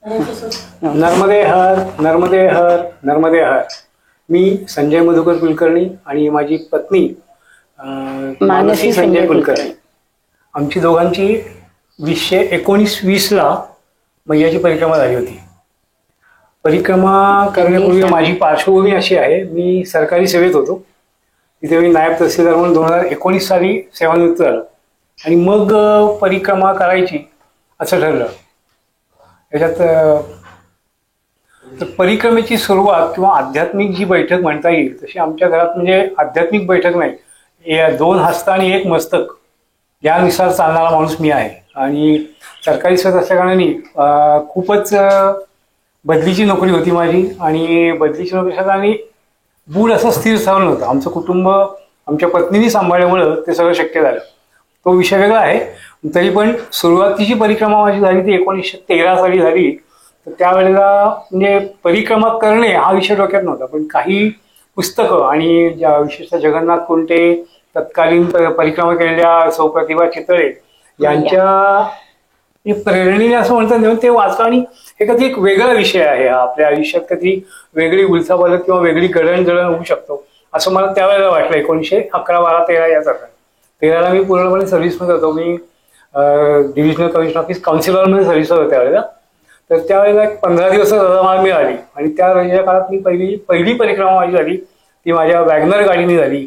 नर्मदे हर, नर्मदे हर, नर्मदे हर. मी संजय मधुकर कुलकर्णी आणि माझी पत्नी मानसी संजय कुलकर्णी. आमची दोघांची 2019-20 मैयाची परिक्रमा झाली होती. परिक्रमा करण्यापूर्वी माझी पार्श्वभूमी अशी आहे, मी सरकारी सेवेत होतो. तिथे मी नायब तहसीलदार म्हणून 2019 साली सेवानिवृत्त झालो आणि मग परिक्रमा करायची असं ठरलं. त्याच्यात परिक्रमेची सुरुवात किंवा आध्यात्मिक जी बैठक म्हणता येईल तशी आमच्या घरात म्हणजे आध्यात्मिक बैठक नाही, 2 हस्त आणि 1 मस्तक यानुसार चालणारा माणूस मी आहे. आणि सरकारी सेवेत असल्याकारणाने खूपच बदलीची नोकरी होती माझी आणि बदलीची नोकरी असल्याने बूड असं स्थिर स्थावर नव्हतं. आमचं कुटुंब आमच्या पत्नीने सांभाळल्यामुळं ते सगळं शक्य झालं. तो विषय वेगळा आहे. तरी पण सुरुवातीची परिक्रमा माझी झाली ती 1913 साली झाली. तर त्यावेळेला म्हणजे परिक्रमा करणे हा विषय डोक्यात नव्हता, पण काही पुस्तकं आणि ज्या विशेषतः जगन्नाथ कुंटे, तत्कालीन परिक्रमा केलेल्या सौप्रतिभा चितळे यांच्या प्रेरणेने असं म्हणतात ते वाचलं आणि हे कधी एक वेगळा विषय आहे. आपल्या आयुष्यात कधी वेगळी उलथापालथ किंवा वेगळी गडणजळण होऊ शकतो असं मला त्यावेळेला वाटलं. 1911, 12, 13 या दरम्यान. 13ला मी पूर्णपणे सर्व्हिसमध्ये होतो. मी डिव्हिजनल कमिशन ऑफिस काउन्सिलरमध्ये सर्व्हिस होतो त्यावेळेला. तर त्यावेळेला 15 दिवस रजा मला मिळाली आणि त्या रजेच्या काळात मी पहिली परिक्रमा माझी झाली ती माझ्या वॅगनर गाडीने झाली.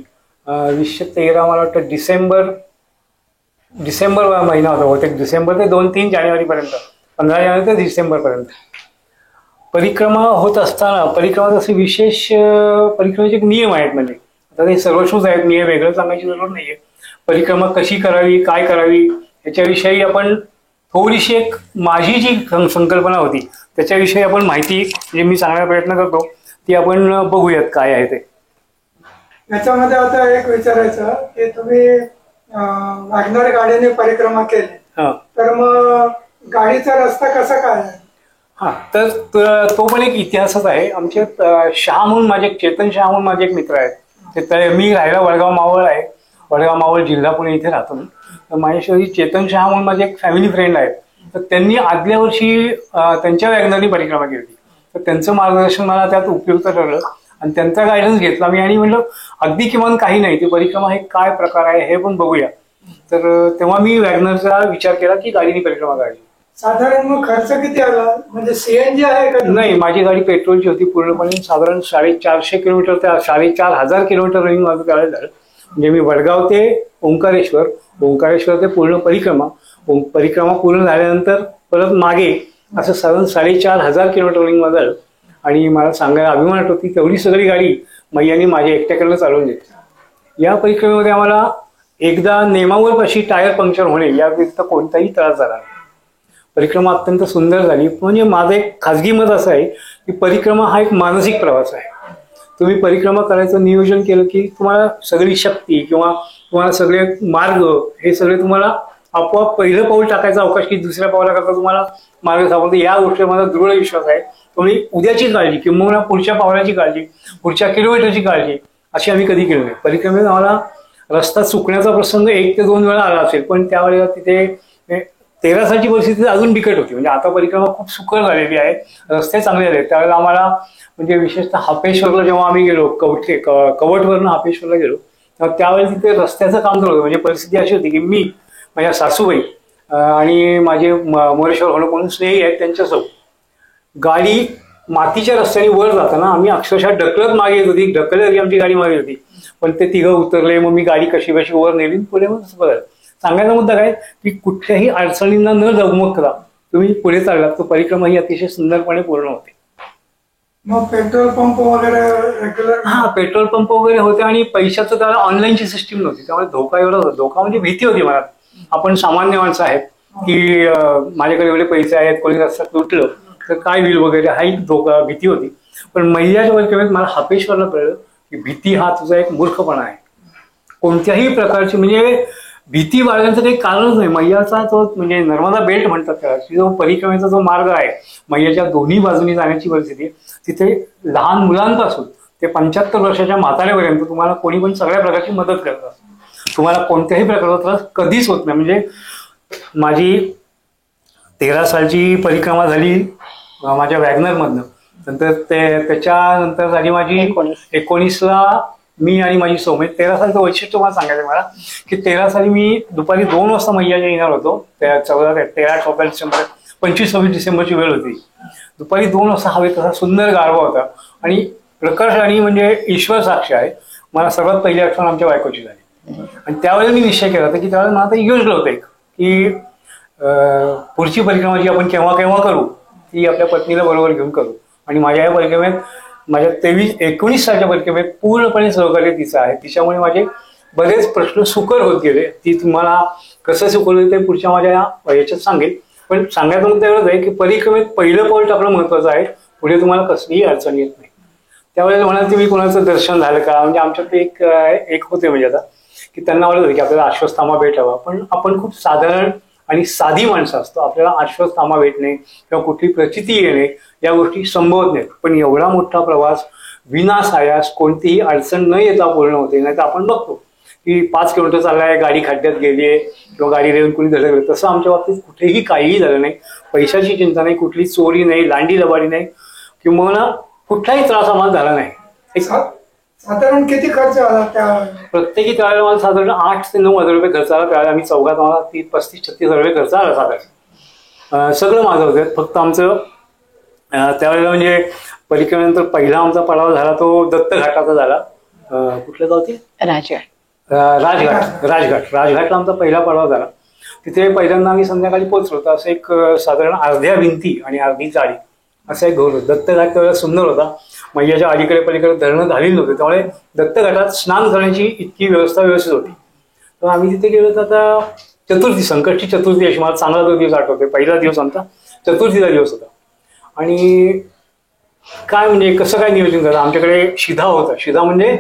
2013 मला वाटतं डिसेंबर महिना होता बहुतेक. डिसेंबर ते 2-3 जानेवारीपर्यंत, 15 जानेवारी ते डिसेंबरपर्यंत परिक्रमा होत असताना परिक्रमाचा असे विशेष परिक्रमेचे नियम आहेत. म्हणजे आता ते सर्वश्रुत आहेत, मी हे वेगळं सांगायची जरूर नाहीये. परिक्रमा कशी करावी, काय करावी याच्याविषयी आपण थोडीशी एक माझी जी संकल्पना होती त्याच्याविषयी आपण माहिती म्हणजे मी सांगण्याचा प्रयत्न करतो ती आपण बघूयात काय आहे ते. याच्यामध्ये आता एक विचारायचं की तुम्ही वॅगनर गाडीने परिक्रमा केली, तर मग गाडीचा रस्ता कसा काय आहे? हा, तर तो पण एक इतिहासच आहे. आमचे शहा म्हणून माझे चेतन शहा म्हणून माझे एक मित्र आहेत. ते मी राहायला वडगाव मावळ आहे, वडगाव मावळ जिल्हा पुणे इथे राहतो मी. तर माझ्याशी चेतन शहा म्हणून माझे एक फॅमिली फ्रेंड आहेत. तर त्यांनी आदल्या वर्षी त्यांच्या वॅगनरनी परिक्रमा केली होती. तर त्यांचं मार्गदर्शन मला त्यात उपयुक्त ठरलं आणि त्यांचा गायडन्स घेतला मी आणि म्हटलं अगदी किमान काही नाही, ती परिक्रमा हे काय प्रकार आहे हे पण बघूया. तर तेव्हा मी वॅगनरचा विचार केला की गाडीने परिक्रमा करायची. साधारण मग खर्च किती आला? म्हणजे सीएनजी आहे का? नाही, माझी गाडी पेट्रोलची होती पूर्णपणे. साधारण 450 किलोमीटर ते 4,500 किलोमीटर रनिंग माझं करायला झालं. म्हणजे मी वडगाव ते ओंकारेश्वर ते पूर्ण परिक्रमा पूर्ण झाल्यानंतर परत मागे असं साधारण 4,500 किलोमीटर रनिंग माझं झालं. आणि मला सांगायला अभिमान वाटतो की तेवढी सगळी गाडी मैयाने माझ्या एकट्याकडनं चालवून घेतली. या परिक्रमेमध्ये आम्हाला एकदा नेमावर पाशी टायर पंक्चर होणे या व्यतिरिक्त कोणताही त्रास झाला नाही. परिक्रमा अत्यंत सुंदर झाली. म्हणजे माझं एक खाजगी मत असं आहे की परिक्रमा हा एक मानसिक प्रवास आहे. तुम्ही परिक्रमा करायचं नियोजन केलं की तुम्हाला सगळी शक्ती किंवा तुम्हाला सगळे मार्ग हे सगळे तुम्हाला आपोआप पहिलं पाऊल टाकायचा अवकाश की दुसऱ्या पावलाकरता तुम्हाला मार्ग सापडतो. या गोष्टीवर माझा दृढ विश्वास आहे. तुम्ही उद्याची काळजी किंवा पुढच्या पावलाची काळजी, पुढच्या किलोमीटरची काळजी अशी आम्ही कधी केली नाही. परिक्रमेत आम्हाला रस्ता चुकण्याचा प्रसंग 1 ते 2 वेळा आला असेल, पण त्यावेळेला तिथे 13 सालची परिस्थिती अजून बिकट होती. म्हणजे आता परिक्रमा खूप सुकर झालेली आहे, रस्ते चांगले झाले. त्यावेळेला आम्हाला म्हणजे विशेषतः हापेश्वरला जेव्हा आम्ही गेलो, कवठवरनं हापेश्वरला गेलो, तर त्यावेळेला तिथे रस्त्याचं काम चालू होतं. म्हणजे परिस्थिती अशी होती की मी, माझ्या सासूबाई आणि माझे मोरेश्वर होणं म्हणून स्नेही आहेत त्यांच्यासोबत गाडी मातीच्या रस्त्याने वर जाताना आम्ही अक्षरशः ढकलत मागे येत होती. ढकलत आमची गाडी मागे होती, पण ते तिघं उतरले. मग मी गाडी कशी वर नेली पुढे. मग बघा, सांगायचा मुद्दा काय की कुठल्याही अडचणींना न डगमगता तुम्ही पुढे चाललात तर परिक्रमा ही अतिशय सुंदरपणे पूर्ण होते. मग पेट्रोल पंप वगैरे रेग्युलर? हा, पेट्रोल पंप वगैरे होते आणि पैशाचं त्याला ऑनलाईनची सिस्टीम नव्हती, त्यामुळे धोका एवढा होता. धोका म्हणजे भीती होती मनात. आपण सामान्य माणसं आहेत की माझ्याकडे एवढे पैसे आहेत, कोणी रस्त्यात लुटलं तर काय होईल वगैरे, हा एक धोका भीती होती. पण मैयाच्या परिक्रमेत मला हापेश्वरला कळलं की भीती हा तुझा एक मूर्खपणा आहे. कोणत्याही प्रकारची म्हणजे भीती बाळगण्याचं काही कारणच नाही. मैयाचा तो म्हणजे नर्मदा बेल्ट म्हणतात त्याला, जो परिक्रमेचा जो मार्ग आहे मैयाच्या दोन्ही बाजूनी जाण्याची परिस्थिती, तिथे लहान मुलांपासून ते 75 वर्षाच्या म्हाताऱ्यापर्यंत तुम्हाला कोणी पण सगळ्या प्रकारची मदत करत असतं. तुम्हाला कोणत्याही प्रकारचा त्रास कधीच होत नाही. म्हणजे माझी 13 सालची परिक्रमा झाली माझ्या वॅगनरमधनं. नंतर त्याच्यानंतर झाली माझी 19ला मी आणि माझी सौ, म्हणजे 13 सालीचं वैशिष्ट्य मला सांगायचं मला की 13 साली मी दुपारी 2 वाजता मैयाच्या येणार होतो. त्या 13-14 डिसेंबर 25-26 डिसेंबरची वेळ होती. दुपारी 2 वाजता हवेत तसा सुंदर गारवा होता आणि प्रकर्ष आणि म्हणजे ईश्वर साक्ष आहे, मला सर्वात पहिली आठवण आमच्या बायकोची झाली. आणि त्यावेळेला मी निश्चय केला होता की त्यावेळेला मला आता योजना होतं एक की पुढची परिक्रमा जी आपण केव्हा केव्हा करू ती आपल्या पत्नीला बरोबर घेऊन करू. आणि माझ्या या परिक्रमेत, माझ्या 19 सालच्या परिक्रमेत पूर्णपणे सहकार्य तिचं आहे. तिच्यामुळे माझे बरेच प्रश्न सुकर होत गेले. ती तुम्हाला कसं सुकवलं ते पुढच्या माझ्या याच्यात सांगेल. पण सांगायचं मुद्दा एवढंच आहे की परिक्रमेत पहिलं पाऊल टाकणं महत्वाचं आहे. पुढे तुम्हाला कसलीही अडचण येत नाही. त्यावेळेला म्हणाल तुम्ही कोणाचं दर्शन झालं का, म्हणजे आमच्यात एक होते म्हणजे आता की त्यांना आवडत होतं की आपल्याला अश्वत्थामा भेटावा. पण आपण खूप साधारण आणि साधी माणसं असतो, आपल्याला अश्वत्थामा भेटणे किंवा कुठली प्रचिती येणे या गोष्टी संभवत नाहीत. पण एवढा मोठा प्रवास विनासायास कोणतीही अडचण न येता पूर्ण होते. नाही तर आपण बघतो की 5 किलोमीटर चाललाय, गाडी खड्ड्यात गेली आहे किंवा गाडी रेवून कुणी धडकलं. तसं आमच्या बाबतीत कुठेही काहीही झालं नाही. पैशाची चिंता नाही, कुठली चोरी नाही, लांडी लबाडी नाही किंवा कुठलाही त्रास आम्हाला झाला नाही. साधारण किती खर्च आला त्या प्रत्येकी त्यावेळेला मला साधारण 8 ते 9 हजार रुपये खर्च आला. त्यावेळेला आम्ही चौघात आम्हाला 35-36 हजार रुपये खर्च आला साधारण. सगळं माझं होतं. फक्त आमचं त्यावेळेला म्हणजे परिक्रमेनंतर पहिला आमचा पडाव झाला तो दत्त घाटाचा झाला. कुठलं गाव ते? राजघाटला आमचा पहिला पडाव झाला. तिथे पहिल्यांदा आम्ही संध्याकाळी पोहोचलो होतो. असं एक साधारण अर्ध्या भिंती आणि अर्धी जाळी असा एक घोर होता. दत्तघाट त्यावेळेला सुंदर होता. मैयाच्या अलीकडे पलीकडे धरणं झालेली नव्हते, त्यामुळे दत्तघाटात स्नान करण्याची इतकी व्यवस्था व्यवस्थित होती. तर आम्ही तिथे गेलो तर आता चतुर्थी, संकटची चतुर्थी अशी मला चांगला तो दिवस आठवतोय. पहिला दिवस आमचा चतुर्थीचा दिवस होता. आणि काय म्हणजे कसं काय नियोजन झालं, आमच्याकडे शिधा होता. शिधा म्हणजे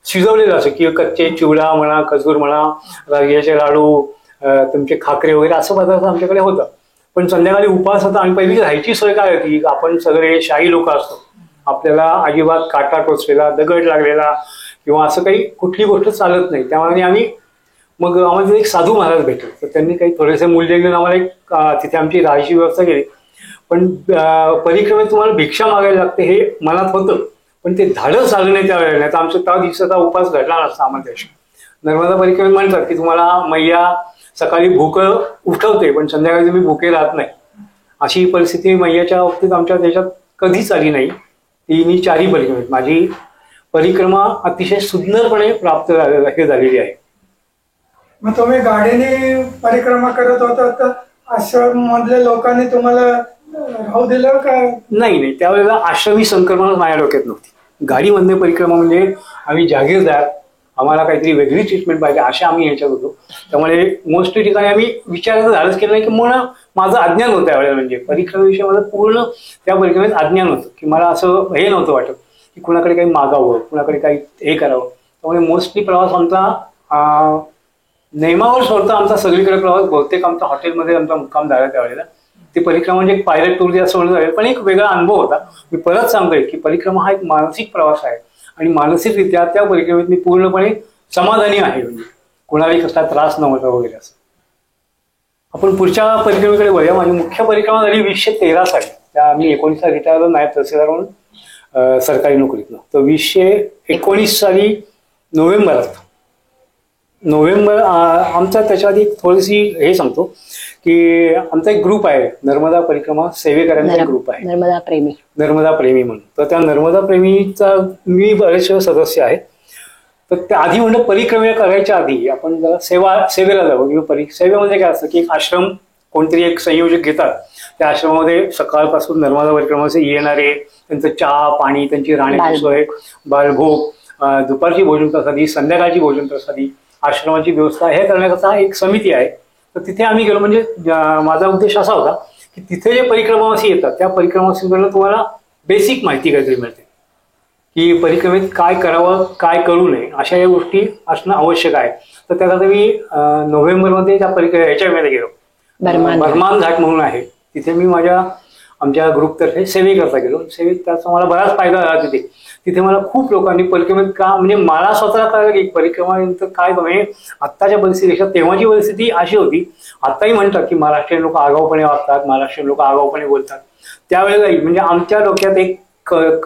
शिजवलेलं असं की कच्चे चिवडा म्हणा, खजूर म्हणा, राजगिऱ्याचे लाडू, तुमचे खाकरे वगैरे असं पदार्थ आमच्याकडे होता. पण संध्याकाळी उपवास होता आणि पहिली राहायची सोय काय होती, आपण सगळे शाही लोक असतो, आपल्याला अजिबात काटा टोचलेला, दगड लागलेला किंवा असं काही कुठली गोष्ट चालत नाही. त्यामुळे आम्हाला एक साधू महाराज भेटले. तर त्यांनी काही थोडेसे मूल्य घेऊन आम्हाला एक तिथे आमची राहायची व्यवस्था केली. पण परिक्रमेत तुम्हाला भिक्षा मागायला लागते हे मनात होतं, पण ते धाडस झालं नाही त्यावेळेला. नाही तर आमचा त्या दिवसाचा उपास घडला नसता आम्हाला. त्याशी नर्मदा परिक्रमेत म्हणतात की तुम्हाला मैया सकाळी भूक उठवते पण संध्याकाळी तुम्ही भुके राहत नाही. अशी परिस्थिती मैयाच्या बाबतीत आमच्या देशात कधीच आली नाही. ती मी 4ही परिक्रमेत, माझी परिक्रमा अतिशय सुंदरपणे प्राप्त झालेली आहे. मग तुम्ही गाडीने परिक्रमा करत होता तर आश्रम मधल्या लोकांनी तुम्हाला राहू दिलं का? नाही, त्यावेळेला आश्रमी संक्रमणच माझ्या डोक्यात नव्हती. गाडीमधले परिक्रमा म्हणजे आम्ही जागीरदार, आम्हाला काहीतरी वेगळी ट्रीटमेंट पाहिजे अशा आम्ही ह्याच्यात होतो. त्यामुळे मोस्टली ठिकाणी आम्ही विचारायचं झालंच केलं नाही की माझं अज्ञान होतं त्यावेळेला. म्हणजे परिक्रमेविषयी माझं पूर्ण त्या परिक्रमेत अज्ञान होतं की मला असं हे नव्हतं वाटत की कुणाकडे काही मागावं, कुणाकडे काही हे करावं. त्यामुळे मोस्टली प्रवास आमचा नेमावर सोडता आमचा सगळीकडे प्रवास बहुतेक आमचा हॉटेलमध्ये आमचा मुक्काम झाला त्यावेळेला. ती परिक्रमा म्हणजे एक पायलट टूर जे असं म्हणलं जाईल, पण एक वेगळा अनुभव होता. मी परत सांगतोय की परिक्रमा हा एक मानसिक प्रवास आहे आणि मानसिकरित्या त्या परिक्रमेत मी पूर्णपणे समाधानी आहे. म्हणजे कुणालाही कसला त्रास नव्हता वगैरे असं. आपण पुढच्या परिक्रमेकडे वळूया. माझी मुख्य परिक्रमा झाली 2013 साली. त्या मी 19 रिटायर झालो नायब तहसीलदार म्हणून सरकारी नोकरीतनं. तर 2019 साली नोव्हेंबर आमचा त्याच्या आधी थोडीशी हे सांगतो की आमचा एक ग्रुप आहे, नर्मदा परिक्रमा सेवेकरांचा ग्रुप आहे, नर्मदा प्रेमी म्हणून. तर त्या नर्मदा प्रेमीचा मी बरेचसे सदस्य आहे. तर त्या आधी म्हणलं परिक्रमे करायच्या आधी आपण जरा सेवेला जावं. किंवा सेवेमध्ये काय असतं की एक आश्रम कोणतरी एक संयोजक घेतात. त्या आश्रमामध्ये सकाळपासून नर्मदा परिक्रमाचे येणारे, त्यांचं चहा पाणी, त्यांची राहण्याची सोय, बालभोग, दुपारची भोजन प्रसादी, संध्याकाळची भोजन प्रसादी, आश्रमाची व्यवस्था हे करण्याकरता एक समिती आहे. तर तिथे आम्ही गेलो. म्हणजे माझा उद्देश असा होता की तिथे जे परिक्रमावासी येतात त्या परिक्रमावासींकडून तुम्हाला बेसिक माहिती काहीतरी मिळते की परिक्रमेत काय करावं, काय करू नये, अशा या गोष्टी असणं आवश्यक आहे. तर त्यासाठी मी नोव्हेंबरमध्ये त्या ह्याच्यामध्ये गेलो. बर्मान घाट म्हणून आहे, तिथे मी माझ्या आमच्या ग्रुपतर्फे सेवेकरता गेलो. सेवेत त्याचा मला बराच फायदा झाला. तिथे मला खूप लोकांनी परिक्रमेत का म्हणजे मला स्वतःला कळलं की परिक्रमानंतर काय म्हणजे आत्ताच्या परिस्थितीपेक्षा तेव्हाची परिस्थिती अशी होती. आत्ताही म्हणतात की महाराष्ट्रीयन लोक आगाऊपणे वागतात, महाराष्ट्रीयन लोक आगाऊपणे बोलतात. त्यावेळेलाही म्हणजे आमच्या डोक्यात एक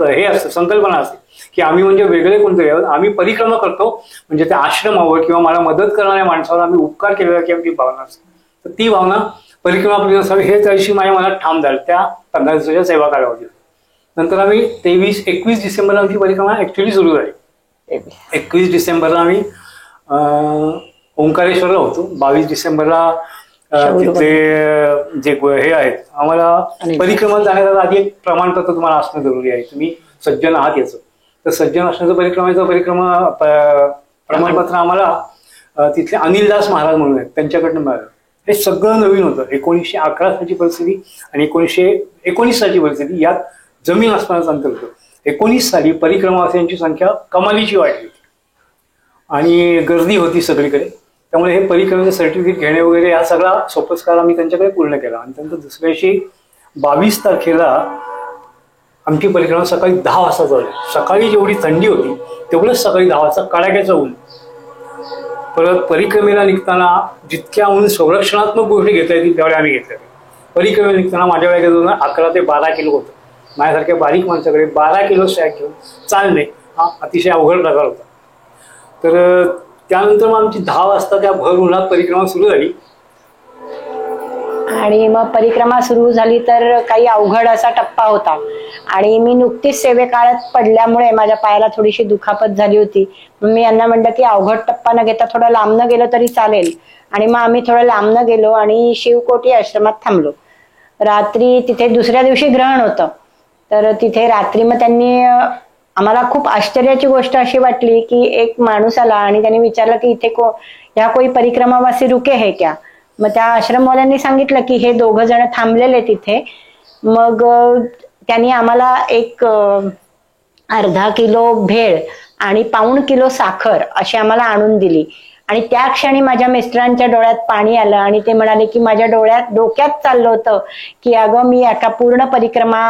हे असतं, संकल्पना असते की आम्ही म्हणजे वेगळे कोणतरी आहोत, आम्ही परिक्रमा करतो म्हणजे त्या आश्रमावर किंवा मला मदत करणाऱ्या माणसावर आम्ही उपकार केलेला की आमची भावना असते. तर ती भावना परिक्रमा आपली असावी हे त्यादिवशी माझ्या मनात ठाम झालं त्या 15 दिवसाच्या सेवा कालावधीत. नंतर आम्ही 21 डिसेंबरला आमची परिक्रमा ऍक्च्युअली सुरू झाली. 21 डिसेंबरला आम्ही ओंकारेश्वरला होतो. 22 डिसेंबरला तिथे जे हे आहेत आम्हाला परिक्रमाला जाण्याचा आधी एक प्रमाणपत्र तुम्हाला असणं जरुरी आहे. तुम्ही सज्जन आहात याचं. तर सज्जन असण्याचं परिक्रमा प्रमाणपत्र आम्हाला तिथले अनिलदास महाराज म्हणून आहेत त्यांच्याकडनं मिळालं. हे सगळं नवीन होतं. 1911 सालची परिस्थिती आणि 1919 सालची परिस्थिती यात जमीन आसमानाचं अंतर होतं. 19 साली परिक्रमावासियांची संख्या कमालीची वाढली होती आणि गर्दी होती सगळीकडे. त्यामुळे हे परिक्रमेचं सर्टिफिकेट घेणे वगैरे हा सगळा सोपस्कार आम्ही त्यांच्याकडे पूर्ण केला. आणि त्यानंतर दुसऱ्या दिवशी 22 तारखेला आमची परिक्रमा सकाळी 10 वाजता चालली. सकाळी जेवढी थंडी होती तेवढंच सकाळी 10 वाजता कडाक्याचं ऊन. परत परिक्रमेला निघताना जितक्या ऊन संरक्षणात्मक गोष्टी घेता येतील तेवढ्या आम्ही घेतल्या. परिक्रमेला निघताना माझ्या वेळेला 11 ते 12 किलो होतं. माझ्यासारख्या बारीक माणसाकडे 12 किलो सॅक घेऊन चालणे हा अतिशय अवघड प्रकार होता. तर त्यानंतर मग आमची 10 वाजता त्या भर उन्हात परिक्रमा सुरू झाली. आणि मग परिक्रमा सुरू झाली तर काही अवघड असा टप्पा होता आणि मी नुकतीच सेवेकाळात पडल्यामुळे माझ्या पायाला थोडीशी दुखापत झाली होती. मी यांना म्हटलं की अवघड टप्पा न घेता थोडं लांब न गेलो तरी चालेल. आणि मग आम्ही थोडं लांब न गेलो आणि शिवकोटी आश्रमात थांबलो. रात्री तिथे दुसऱ्या दिवशी ग्रहण होतं. तर तिथे रात्री मग त्यांनी आम्हाला खूप आश्चर्याची गोष्ट अशी वाटली की एक माणूस आला आणि त्यांनी विचारलं की इथे या कोई परिक्रमावासी रुके है क्या. मग त्या आश्रमवाल्यांनी सांगितलं की हे 2 जण थांबलेले तिथे. मग त्यांनी आम्हाला एक अर्धा किलो भेळ आणि पाऊण किलो साखर अशी आम्हाला आणून दिली. आणि त्या क्षणी माझ्या मिस्टरांच्या डोळ्यात पाणी आलं आणि ते म्हणाले की माझ्या डोक्यात चाललं होतं की अगं मी एका पूर्ण परिक्रमा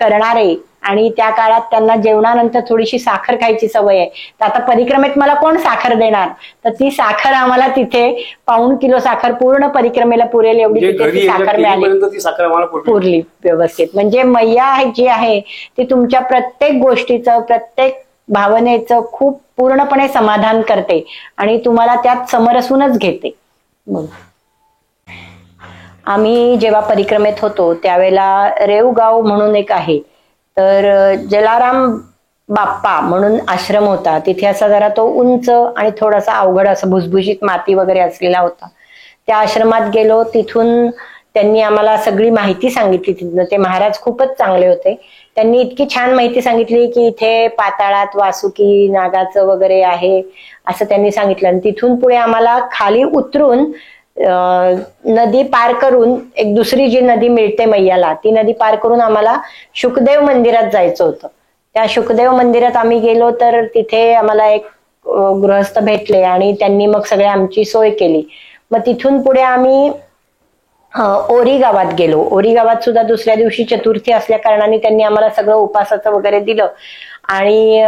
करणार आहे आणि त्या काळात त्यांना जेवणानंतर थोडीशी साखर खायची सवय आहे. तर आता परिक्रमेत मला कोण साखर देणार. तर ती साखर आम्हाला तिथे पाऊण किलो साखर पूर्ण परिक्रमेला पुरेल एवढी तिथे साखर मिळाली. पुरली व्यवस्थित. म्हणजे मैया जी आहे ती तुमच्या प्रत्येक गोष्टीचं प्रत्येक भावनेचं खूप पूर्णपणे समाधान करते आणि तुम्हाला त्यात समरसूनच घेते. आम्ही जेव्हा परिक्रमेत होतो त्यावेळेला रेवगाव म्हणून एक आहे. तर जलाराम बाप्पा म्हणून आश्रम होता. तिथे असा जरा तो उंच आणि थोडासा अवघड असं भुसभुशीत माती वगैरे असलेला होता. त्या आश्रमात गेलो. तिथून त्यांनी आम्हाला सगळी माहिती सांगितली. तिथनं ते महाराज खूपच चांगले होते. त्यांनी इतकी छान माहिती सांगितली की इथे पाताळात वासुकी नागाचं वगैरे आहे असं त्यांनी सांगितलं. आणि तिथून पुढे आम्हाला खाली उतरून नदी पार करून एक दुसरी जी नदी मिळते मैयाला ती नदी पार करून आम्हाला शुकदेव मंदिरात जायचं होतं. त्या शुकदेव मंदिरात आम्ही गेलो तर तिथे आम्हाला एक गृहस्थ भेटले आणि त्यांनी मग सगळे आमची सोय केली. मग तिथून पुढे आम्ही ओरी गावात गेलो. ओरी गावात सुद्धा दुसऱ्या दिवशी चतुर्थी असल्या कारणाने त्यांनी आम्हाला सगळं उपासाचं वगैरे दिलं. आणि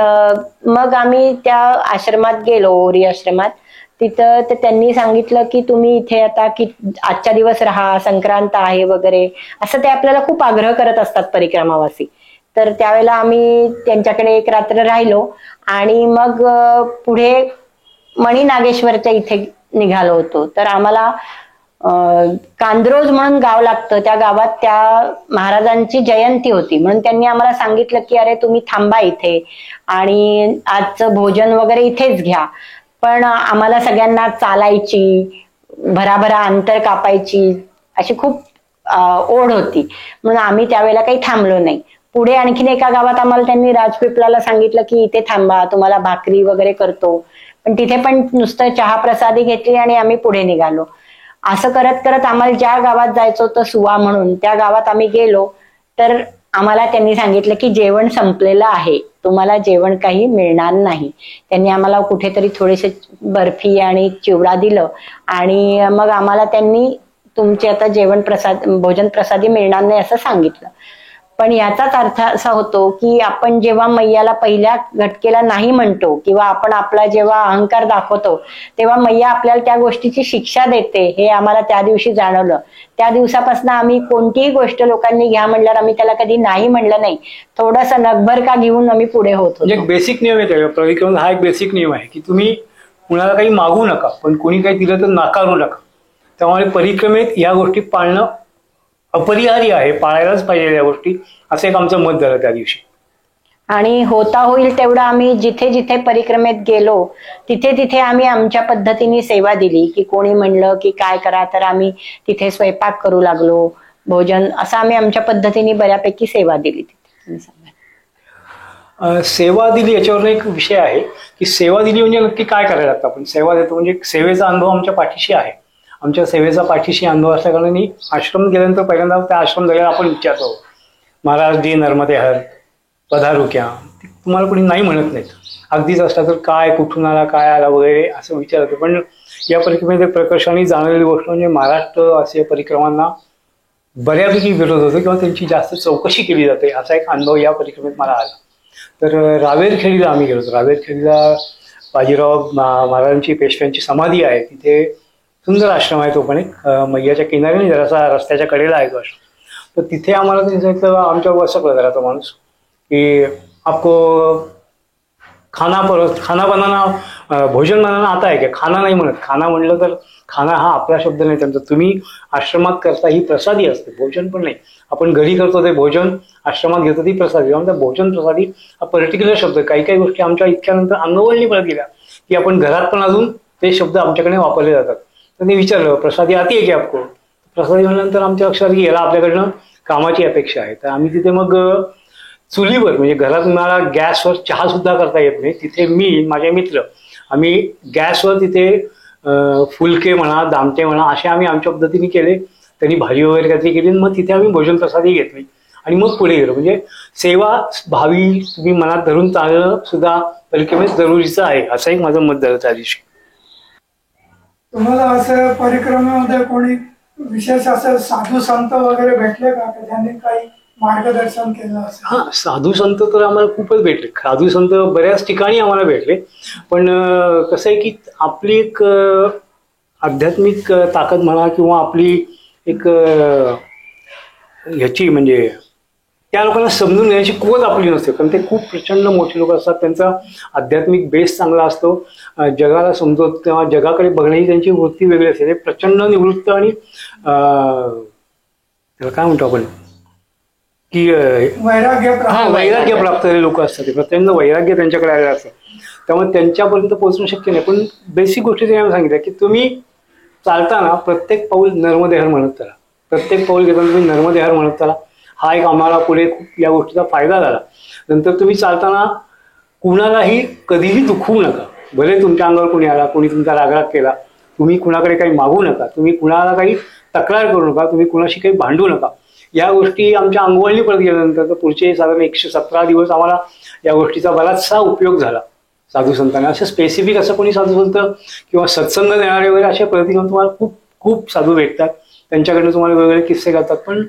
मग आम्ही त्या आश्रमात गेलो ओरी आश्रमात. तिथं ते त्यांनी सांगितलं की तुम्ही इथे आता की आजच्या दिवस राहा, संक्रांत आहे वगैरे असं ते आपल्याला खूप आग्रह करत असतात परिक्रमावासी. तर त्यावेळेला आम्ही त्यांच्याकडे एक रात्र राहिलो आणि मग पुढे मणिनागेश्वरच्या इथे निघालो होतो. तर आम्हाला कांद्रोज म्हणून गाव लागतं. त्या गावात त्या महाराजांची जयंती होती म्हणून त्यांनी आम्हाला सांगितलं की अरे तुम्ही थांबा इथे आणि आजचं भोजन वगैरे इथेच घ्या. पण आम्हाला सगळ्यांना चालायची, भराभरा अंतर कापायची अशी खूप ओढ होती म्हणून आम्ही त्यावेळेला काही थांबलो नाही. पुढे आणखीन एका गावात आम्हाला त्यांनी राजपिपलाला सांगितलं की इथे थांबा, तुम्हाला भाकरी वगैरे करतो. पण तिथे पण नुसतं चहा प्रसादी घेतली आणि आम्ही पुढे निघालो. असं करत करत आम्हाला ज्या गावात जायचं होतं सुवा म्हणून त्या गावात आम्ही गेलो तर आम्हाला त्यांनी सांगितलं की जेवण संपलेलं आहे, तुम्हाला जेवण काही मिळणार नाही. त्यांनी आम्हाला कुठेतरी थोडेसे बर्फी आणि चिवडा दिलं आणि मग आम्हाला त्यांनी तुमचे आता भोजन प्रसादी मिळणार नाही असं सांगितलं. पण याचाच अर्थ असा होतो की आपण जेव्हा मैयाला पहिल्या घटकेला नाही म्हणतो किंवा आपण आपला जेव्हा अहंकार दाखवतो तेव्हा मैया आपल्याला त्या गोष्टीची शिक्षा देते, हे आम्हाला त्या दिवशी जाणवलं. त्या दिवसापासून आम्ही कोणतीही गोष्ट लोकांनी घ्या म्हणल्यावर आम्ही त्याला कधी नाही म्हणलं नाही. थोडस नगभर का घेऊन आम्ही पुढे होत होतो. एक बेसिक नियम आहे परिक्रमेचा, हा एक बेसिक नियम आहे की तुम्ही कुणाला काही मागू नका, पण कोणी काही दिलं तर नाकारू नका. त्यामुळे परिक्रमेत या गोष्टी पाळणं अपरिहार्य आहे, पाळायलाच पाहिजे या गोष्टी, असं एक आमचं मत झालं त्या दिवशी. आणि होता होईल तेवढं आम्ही जिथे जिथे परिक्रमेत गेलो तिथे तिथे आम्ही आमच्या पद्धतीने सेवा दिली. की कोणी म्हणलं की काय करा तर आम्ही तिथे स्वयंपाक करू लागलो, भोजन, असं आम्ही आमच्या पद्धतीने बऱ्यापैकी सेवा दिली तिथे. सेवा दिली याच्यावर एक विषय आहे की सेवा दिली म्हणजे नक्की काय करायला लागतं. आपण सेवा देतो म्हणजे सेवेचा अनुभव आमच्या पाठीशी आहे. आमच्या सेवेचा पाठीशी अनुभव असल्या कारणाने आश्रम गेल्यानंतर पहिल्यांदा त्या आश्रम झाल्यावर आपण विचारतो, महाराज डी नर्मदे हर पधारू क्या, तुम्हाला कोणी नाही म्हणत नाहीत. अगदीच असला तर काय, कुठून आला, काय आला वगैरे असं विचारतो. पण या परिक्रमेमध्ये प्रकर्षाने जाणवलेली गोष्ट म्हणजे महाराष्ट्र आसिया परिक्रमांना बऱ्यापैकी विरोध होतो किंवा त्यांची जास्त चौकशी केली जाते, असा एक अनुभव या परिक्रमेत मला आला. तर रावेरखेडीला आम्ही गेलो. रावेरखेडीला बाजीराव महाराजांची, पेशव्यांची समाधी आहे. तिथे सुंदर आश्रम आहे तो पण एक, मैयाच्या किनाऱ्याने जरासा रस्त्याच्या कडेला आहे तो आश्रम. तर तिथे आम्हाला त्यांचं आमच्या वसकलं जरा तो माणूस की आपको खाना बनाना, भोजन बनाना आता आहे का. खाना नाही म्हणत, खाना म्हणलं तर खाना हा आपला शब्द नाही त्यांचा. तुम्ही आश्रमात करता ही प्रसादी असते, भोजन पण नाही. आपण घरी करतो ते भोजन, आश्रमात घेतो ती प्रसादी. त्यामुळे भोजन प्रसादी हा पर्टिक्युलर शब्द. काही काही गोष्टी आमच्या इतक्यानंतर अंगवळणी पडत गेल्या की आपण घरात पण अजून ते शब्द आमच्याकडे वापरले जातात. तर मी विचारलं, प्रसादी आती आहे की आपको. प्रसादी म्हणल्यानंतर आमच्या लक्षात की याला आपल्याकडनं कामाची अपेक्षा आहे. तर आम्ही तिथे मग चुलीवर, म्हणजे घरात मला गॅसवर चहा सुद्धा करता येत नाही, तिथे मी, माझे मित्र, आम्ही गॅसवर तिथे फुलके म्हणा, दामटे म्हणा, असे आम्ही आमच्या पद्धतीने केले. त्यांनी भाजी वगैरे काहीतरी केली. मग तिथे आम्ही भोजन प्रसादी घेतली आणि मग पुढे गेलो. म्हणजे सेवा भावी तुम्ही मनात धरून चालणं सुद्धा परिक्रमेत जरुरीचं आहे, असं एक माझं मत झालं त्या दिवशी. तुम्हाला असं परिक्रमेमध्ये कोणी विशेष असं साधू संत वगैरे भेटले का, ज्यांनी काही मार्गदर्शन केलं असेल? हा, साधू संत तर आम्हाला खूपच भेटले. साधू संत बऱ्याच ठिकाणी आम्हाला भेटले. पण कसं आहे की आपली एक आध्यात्मिक ताकद म्हणा किंवा आपली एक ह्याची म्हणजे त्या लोकांना समजून घेण्याची कुवत आपली नसते. कारण ते खूप प्रचंड मोठे लोक असतात, त्यांचा आध्यात्मिक बेस चांगला असतो, जगाला समजत किंवा जगाकडे बघण्याची त्यांची वृत्ती वेगळी असते. ते प्रचंड निवृत्त आणि काय म्हणतो आपण की वैराग्य प्राप्त झालेले लोक असतात. ते प्रचंड वैराग्य त्यांच्याकडे आलेलं असतं. त्यामुळे त्यांच्यापर्यंत पोहोचणं शक्य नाही. पण बेसिक गोष्टी त्यांनी सांगितल्या की तुम्ही चालताना प्रत्येक पाऊल नर्मदे हर म्हणत चला, प्रत्येक पाऊल घेताना तुम्ही नर्मदे हर म्हणत चला. हा एक आम्हाला पुढे खूप या गोष्टीचा फायदा झाला. नंतर तुम्ही चालताना कुणालाही कधीही दुखवू नका. भले तुमच्या अंगावर कोणी आला, कोणी तुमचा रागराग केला, तुम्ही कुणाकडे काही मागू नका, तुम्ही कुणाला काही तक्रार करू नका, तुम्ही कुणाशी काही भांडू नका. या गोष्टी आमच्या अंगवळणी पडत गेल्यानंतर तर पुढचे साधारण 117 दिवस आम्हाला या गोष्टीचा बराचसा उपयोग झाला साधू संतांना. असं स्पेसिफिक असं कोणी साधू संत किंवा सत्संग देणारे वगैरे अशा पद्धतीने तुम्हाला खूप खूप साधू भेटतात. त्यांच्याकडनं तुम्हाला वेगवेगळे किस्से करतात. पण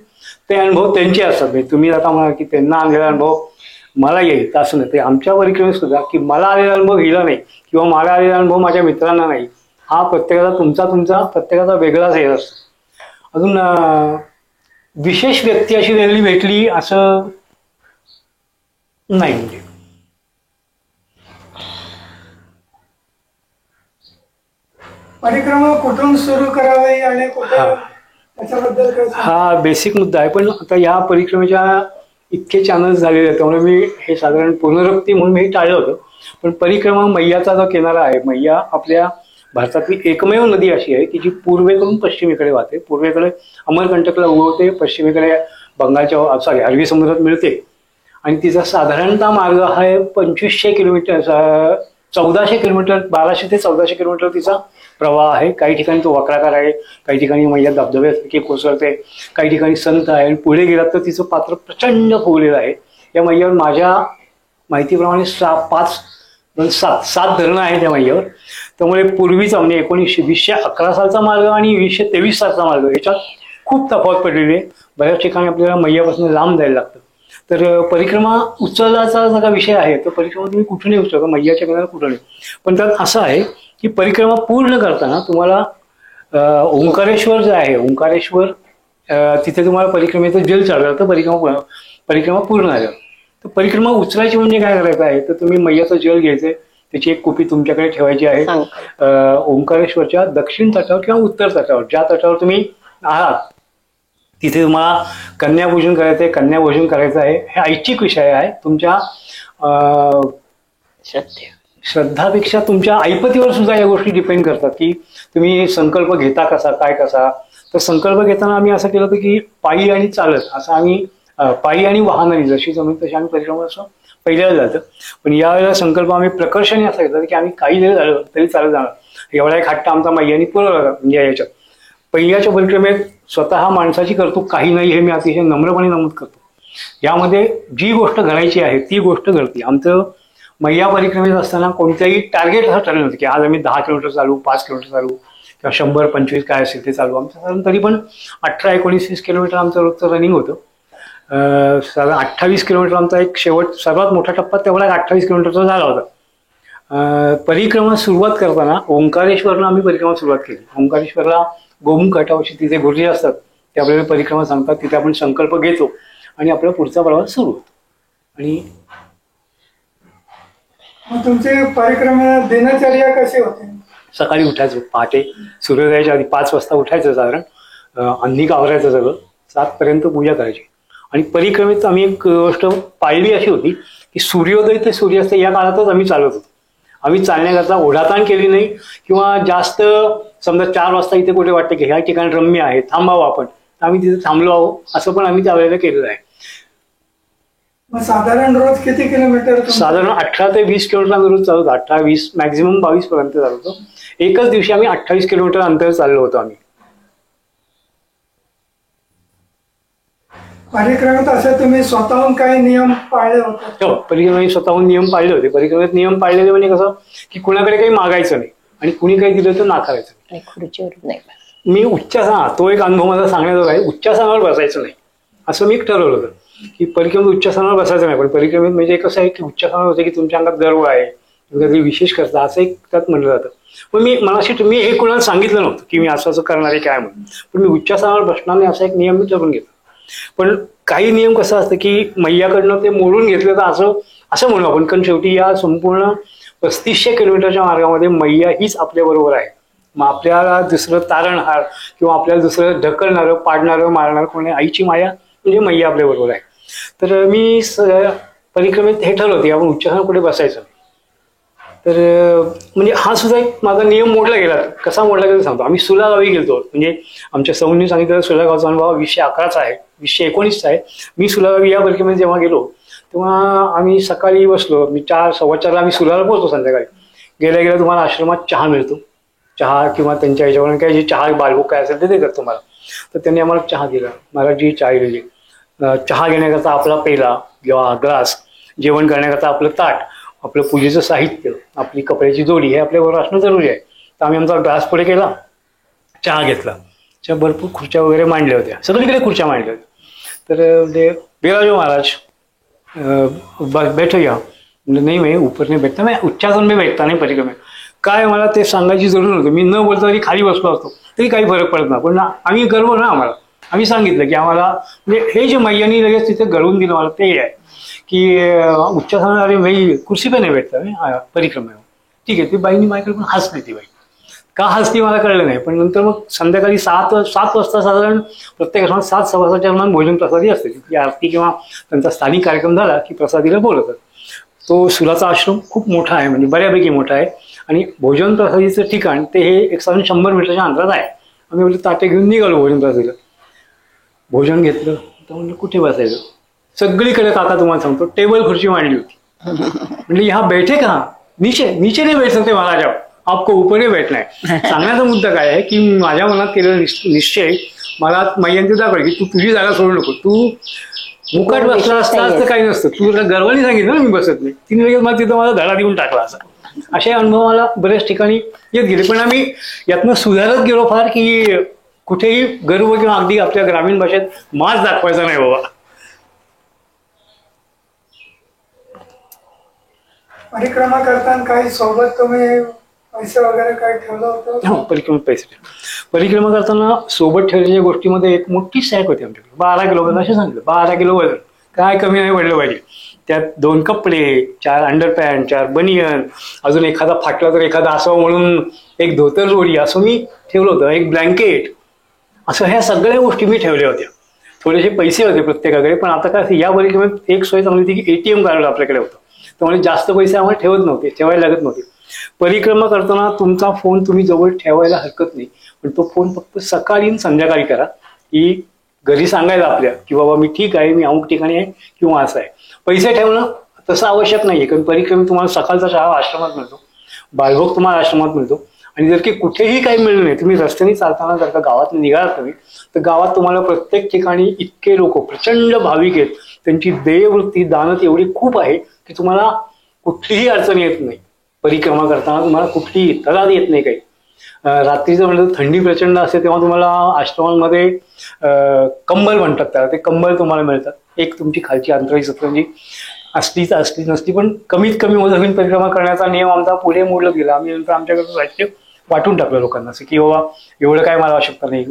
ते अनुभव त्यांचे असतात. म्हणजे तुम्ही आता म्हणा की त्यांना आलेला अनुभव मला येईल असं नाही. ते आमच्या परिक्रमेत सुद्धा की मला आलेला अनुभव हिला नाही किंवा मला आलेला अनुभव माझ्या मित्रांना नाही, हा प्रत्येकाचा तुमचा प्रत्येकाचा वेगळाच हे असतो. अजून विशेष व्यक्ती अशी वेगळी भेटली असं नाही. म्हणजे परिक्रमा कुठून सुरू करावी आणि त्याच्याबद्दल काय? हा बेसिक मुद्दा आहे. पण आता या परिक्रमेच्या इतके चॅनल्स झालेले आहेत त्यामुळे मी हे साधारण पुनरुक्ती म्हणून मी टाळलं होतं. पण परिक्रमा मैयाचा जो किनारा आहे, मैया आपल्या भारतातली एकमेव नदी अशी आहे की जी पूर्वेकडून पश्चिमेकडे वाहते. पूर्वेकडे अमरकंटकला उगवते, पश्चिमेकडे बंगालच्या अरबी समुद्रात मिळते. आणि तिचा साधारणतः मार्ग हा 2500 किलोमीटर, 1400 किलोमीटर, 1200 ते 1400 किलोमीटर तिचा प्रवाह आहे. काही ठिकाणी तो वक्राकार आहे, काही ठिकाणी मैया धबधब्यासारखी कोसळते, काही ठिकाणी संत आहे. आणि पुढे गेलात तर तिचं पात्र प्रचंड फुगलेलं आहे. या मैयावर माझ्या माहितीप्रमाणे 7 धरणं आहेत त्या मैयावर. त्यामुळे पूर्वीचा म्हणजे 2011 सालचा मार्ग आणि 2023 सालचा मार्ग याच्यात खूप तफावत पडलेली आहे. बऱ्याच ठिकाणी आपल्याला मैयापासून लांब जायला लागतं. तर परिक्रमा उचलाचा जर का विषय आहे तर परिक्रमा तुम्ही कुठूनही उचलता, मैयाच्या किनारा कुठूनही. पण त्यात असं आहे की परिक्रमा पूर्ण करताना तुम्हाला ओंकारेश्वर जे आहे, ओंकारेश्वर तिथे तुम्हाला परिक्रमेचं जल चढलं तर परिक्रमा पूर्ण आहे. तर परिक्रमा उचलायची म्हणजे काय करायचं आहे, तर तुम्ही मैयाचं जल घ्यायचंय, त्याची एक कुपी तुमच्याकडे ठेवायची आहे. ओंकारेश्वरच्या दक्षिण तटावर किंवा उत्तर तटावर, ज्या तटावर तुम्ही आहात तिथे तुम्हाला कन्यापूजन करायचं आहे. कन्याभोजन करायचं आहे. हे ऐच्छिक विषय आहे. तुमच्या श्रद्धापेक्षा तुमच्या ऐपतीवर सुद्धा या गोष्टी डिपेंड करतात की तुम्ही संकल्प घेता कसा, काय कसा. तर संकल्प घेताना आम्ही असं केलं होतं की पायी आणि चालत असं आम्ही, पायी आणि वाहनाने जशी जमीन तशी आम्ही परिक्रमा असं पहिल्याला जातं. पण यावेळेला संकल्प आम्ही प्रकर्षाने असा घेतला की आम्ही काही वेळ झालं तरी चालत जाणार. एवढा एक हट्ट आमचा मैयानी पुरवला म्हणजे याच्यात. पहिल्याच्या परिक्रमेत स्वतः माणसाची करतो काही नाही, हे मी अतिशय नम्रपणे नमूद करतो. यामध्ये जी गोष्ट घडायची आहे ती गोष्ट घडते. आमचं मैया परिक्रमेत असताना कोणत्याही टार्गेट असं ठरलं नव्हतं की आज आम्ही 10 किलोमीटर चालू, 5 किलोमीटर चालू किंवा 100-25 काय असेल ते चालू. आमचं तरी पण 18-19-20 किलोमीटर आमचं रोजचं रनिंग होतं. साधारण 28 किलोमीटर आमचा एक शेवट सर्वात मोठा टप्पा तेवढा 28 किलोमीटरचा झाला होता. परिक्रमा सुरुवात करताना ओंकारेश्वरला आम्ही परिक्रमा सुरुवात केली. ओंकारेश्वरला गोमुख घाटावरची तिथे गुरुजी असतात, ते आपल्याला परिक्रमा सांगतात. तिथे आपण संकल्प घेतो आणि आपला पुढचा प्रवास सुरू होतो. आणि तुमची परिक्रमा दिनचर्या कशी होते? सकाळी उठायचं, पहाटे सूर्योदयाच्या आधी 5 वाजता उठायचं, साधारण अंधिक आवरायचं, सगळं 7 पर्यंत पूजा करायची. आणि परिक्रमेत आम्ही एक गोष्ट पाळली अशी होती की सूर्योदय ते सूर्यास्त या काळातच आम्ही चालत होतो. आम्ही चालण्याकरता ओढाताण केली नाही किंवा जास्त समजा 4 वाजता इथे कुठे वाटतं की ह्या ठिकाणी रम्य आहे, थांबावं आपण, आम्ही तिथे थांबलो आहोत, असं पण आम्ही त्यावेळेला केलेलं आहे. साधारण रोज किती किलोमीटर? साधारण 18 ते 20 किलोमीटर आम्ही रोज चालवतो. 18-20 मॅक्झिमम 22 पर्यंत चालवतो. एकच दिवशी आम्ही 28 किलोमीटर अंतर चाललो होतो आम्ही. परिक्रमेत असे तुम्ही स्वतःहून काही नियम पाळले होते? हो, परिक्रमेत स्वतःहून नियम पाळले होते. परिक्रमेत नियम पाळलेले म्हणजे कसं की कुणाकडे काही मागायचं नाही आणि कुणी काही दिलं तर नाकारायचं नाही, खुर्चीवर नाही. मी तो एक अनुभव माझा सांगण्याचा आहे. उच्चासनावर बसायचं नाही असं मी ठरवलं होतं की परिक्रमेत उच्चासनावर बसायचं नाही. पण परिक्रमेत म्हणजे कसं आहे की उच्चासनावर होतं की तुमच्या अंगात गर्व आहे, तुम्ही काहीतरी विशेष करता, असं एक त्यात म्हणलं जातं. पण मी हे कोणाला सांगितलं नव्हतं की मी असं करणार आहे काय म्हणून. पण मी उच्चासनावर बसणार नाही असा एक नियम मी ठरवून घेतला. पण काही नियम कसं असतं की मैयाकडनं ते मोडून घेतलं तर असं म्हणू आपण. कारण शेवटी या संपूर्ण 3500 किलोमीटरच्या मार्गामध्ये मैया हीच आपल्या बरोबर आहे. मग आपल्याला दुसरं तारणहार किंवा आपल्याला दुसरं ढकलणारं, पाडणारं, मारणारं कोणी, आईची माया म्हणजे मैया आपल्या बरोबर आहे. तर मी परिक्रमेत हे ठरवते आपण उच्चासनावर कुठे बसायचं. तर म्हणजे हा सुद्धा एक माझा नियम मोडला गेला. कसा मोडला गेला सांगतो. आम्ही सुला गावी गेलतो. म्हणजे आमच्या सौंनी सांगितलं सुला गावचा अनुभव 2011चा आहे, 2019चा आहे. मी सुला गावी या परिक्रमेत जेव्हा गेलो तेव्हा आम्ही सकाळी बसलो. 4-4:15 आम्ही सुलाला पोहोचतो. संध्याकाळी गेल्या गेल्या तुम्हाला आश्रमात चहा मिळतो. चहा किंवा त्यांच्या ह्याच्यावर काय जे चहा बालबुक काय असेल ते देतात तुम्हाला. तर त्यांनी आम्हाला चहा दिला. महाराजजी चहा दिली. चहा घेण्याकरता आपला पेला किंवा ग्लास, जेवण करण्याकरता आपलं ताट, आपलं पूजेचं साहित्य, आपली कपड्याची जोडी हे आपल्याबरोबर असणं जरुरी आहे. तर आम्ही आमचा ग्लास पुढे केला, चहा घेतला. त्या भरपूर खुर्च्या वगैरे मांडल्या होत्या, सगळीकडे खुर्च्या मांडल्या होत्या. तर म्हणजे बिराजो महाराज बैठो या. नाही मी ऊपर नाही बैठता, मैं उच्चासन में बैठता नाही परिक्रमेत. काय मला ते सांगायची जरूर नव्हती. मी न बोलता तरी खाली बसलो असतो तरी काही फरक पडत नाही. पण आम्ही गर्व ना आम्हाला, आम्ही सांगितलं की आम्हाला म्हणजे हे जे मैयानी लगेच तिथे घडवून दिलं मला ते आहे की उच्चासन, अरे भाई कुर्सी पे नाही भेटता परिक्रमेवर. ठीक आहे. ती बाईनी माझ्याकडे पण हसली. ती बाई का हसली मला कळलं नाही. पण नंतर मग संध्याकाळी 7 वाजता साधारण प्रत्येक आश्रमात 7-7:15च्या दरम्यान भोजन प्रसादी असते. ती आरती किंवा त्यांचा स्थानिक कार्यक्रम झाला की प्रसादीला बोलवतात. तो सुलाचा आश्रम खूप मोठा आहे, म्हणजे बऱ्यापैकी मोठा आहे. आणि भोजन प्रसादीचं ठिकाण ते हे एक साधारण 100 मीटरच्या अंतरात आहे. आम्ही म्हणजे ताटे घेऊन निघालो भोजन प्रसादीला. भोजन घेतलं तर म्हणलं कुठे बसायचं. सगळीकडे काका तुम्हाला सांगतो टेबल खुर्ची मांडली होती. म्हणजे हा बैठे का नीचे नाही बैठ सकते महाराज, आपको ऊपर ही बैठना है. सांगण्याचा मुद्दा काय आहे की माझ्या मनात केलेला निश्चय मला मैयांचे दाखवले की तू तुझी जागा सोडू नको. तू मुकाट बसला असतास तर काही नसतं. तू गर्वाने सांगितलं ना मी बसत नाही. 3 वेळेस मला तिथं मला धडा देऊन टाकला. असा असे अनुभव मला बऱ्याच ठिकाणी येत गेले. पण आम्ही यातनं सुधारत गेलो फार की कुठेही गर्व किंवा अगदी आपल्या ग्रामीण भाषेत माज दाखवायचा नाही बाबा. परिक्रमा करताना काही सोबत तुम्ही पैसे वगैरे काही ठेवलं होतं? हो, परिक्रमा करताना सोबत ठेवलेल्या गोष्टीमध्ये एक मोठी सॅक होती आमच्याकडे, 12 किलो वजन. असे सांगितलं 12 किलो वजन, काय कमी नाही पडलं पाहिजे. त्यात 2 कपडे, 4 अंडरपॅन्ट, 4 बनियन, अजून एखादा फाटला तर एखादा असावं म्हणून एक धोतर जोडी असं मी ठेवलं होतं, एक ब्लँकेट, असं ह्या सगळ्या गोष्टी मी ठेवल्या होत्या. थोडेसे पैसे होते प्रत्येकाकडे, पण आता काय या परिक्रमेत एक सोय चांगली होती की ATM कार्ड आपल्याकडे होतं, त्यामुळे जास्त पैसे आम्हाला ठेवायला लागत नव्हते. परिक्रमा करताना तुमचा फोन तुम्ही जवळ ठेवायला हरकत नाही, पण तो फोन फक्त सकाळी आणि संध्याकाळी करा, की घरी सांगायला आपल्या की बाबा मी ठीक आहे, मी अमुक ठिकाणी आहे किंवा असं आहे. पैसे ठेवणं तसं आवश्यक नाहीये, कारण परिक्रमेत तुम्हाला सकाळचा चहा आश्रमात मिळतो, बालभोग तुम्हाला आश्रमात मिळतो. आणि जर की कुठेही काही मिळलं नाही, तुम्ही रस्त्याने चालताना जर का गावात निघालात तुम्ही, तर गावात तुम्हाला प्रत्येक ठिकाणी इतके लोक प्रचंड भाविक आहेत, त्यांची देयवृत्ती दानत एवढी खूप आहे की तुम्हाला कुठलीही अडचण येत नाही. परिक्रमा करताना तुम्हाला कुठलीही तलाद येत नाही काही. रात्रीचं म्हणलं थंडी प्रचंड असते, तेव्हा तुम्हाला आश्रमांमध्ये कंबल म्हणतात त्याला, ते कंबल तुम्हाला मिळतात. एक तुमची खालची अंतराळी सतरंजी असली नसली, पण कमीत कमी ओझरवीन परिक्रमा करण्याचा नियम आमचा पुढे मोडला गेला. आम्ही नंतर आमच्याकडे साहित्य वाटून टाकलं लोकांना, असं की बाबा एवढं काय मला आवश्यकता नाही,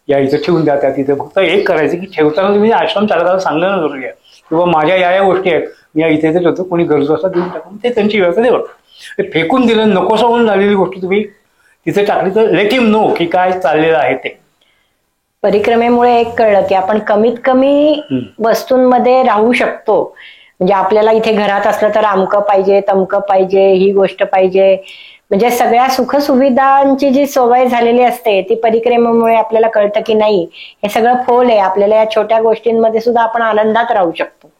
या इथं ठेवून द्या, त्या तिथे. फक्त एक करायचं की ठेवताना तुम्ही आश्रम चालकाला सांगणं जरूर घ्या की बाबा माझ्या या गोष्टी आहेत, मी या इथे ठेवतो, कोणी गरजू असता देऊन टाकून ते त्यांची व्यवस्था देवं. फेकून दिलं नकोसं म्हणून झालेली गोष्ट तुम्ही तिथे टाकली तर लेट हिम नो की काय चाललेलं आहे ते. परिक्रमेमुळे एक कळलं की आपण कमीत कमी वस्तूंमध्ये राहू शकतो. म्हणजे आपल्याला इथे घरात असलं तर अमकं पाहिजे, तमकं पाहिजे, ही गोष्ट पाहिजे, म्हणजे सगळ्या सुखसुविधांची जी सवय झालेली असते ती परिक्रमेमुळे आपल्याला कळतं की नाही, हे सगळं फोल आहे, आपल्याला या छोट्या गोष्टींमध्ये सुद्धा आपण आनंदात राहू शकतो.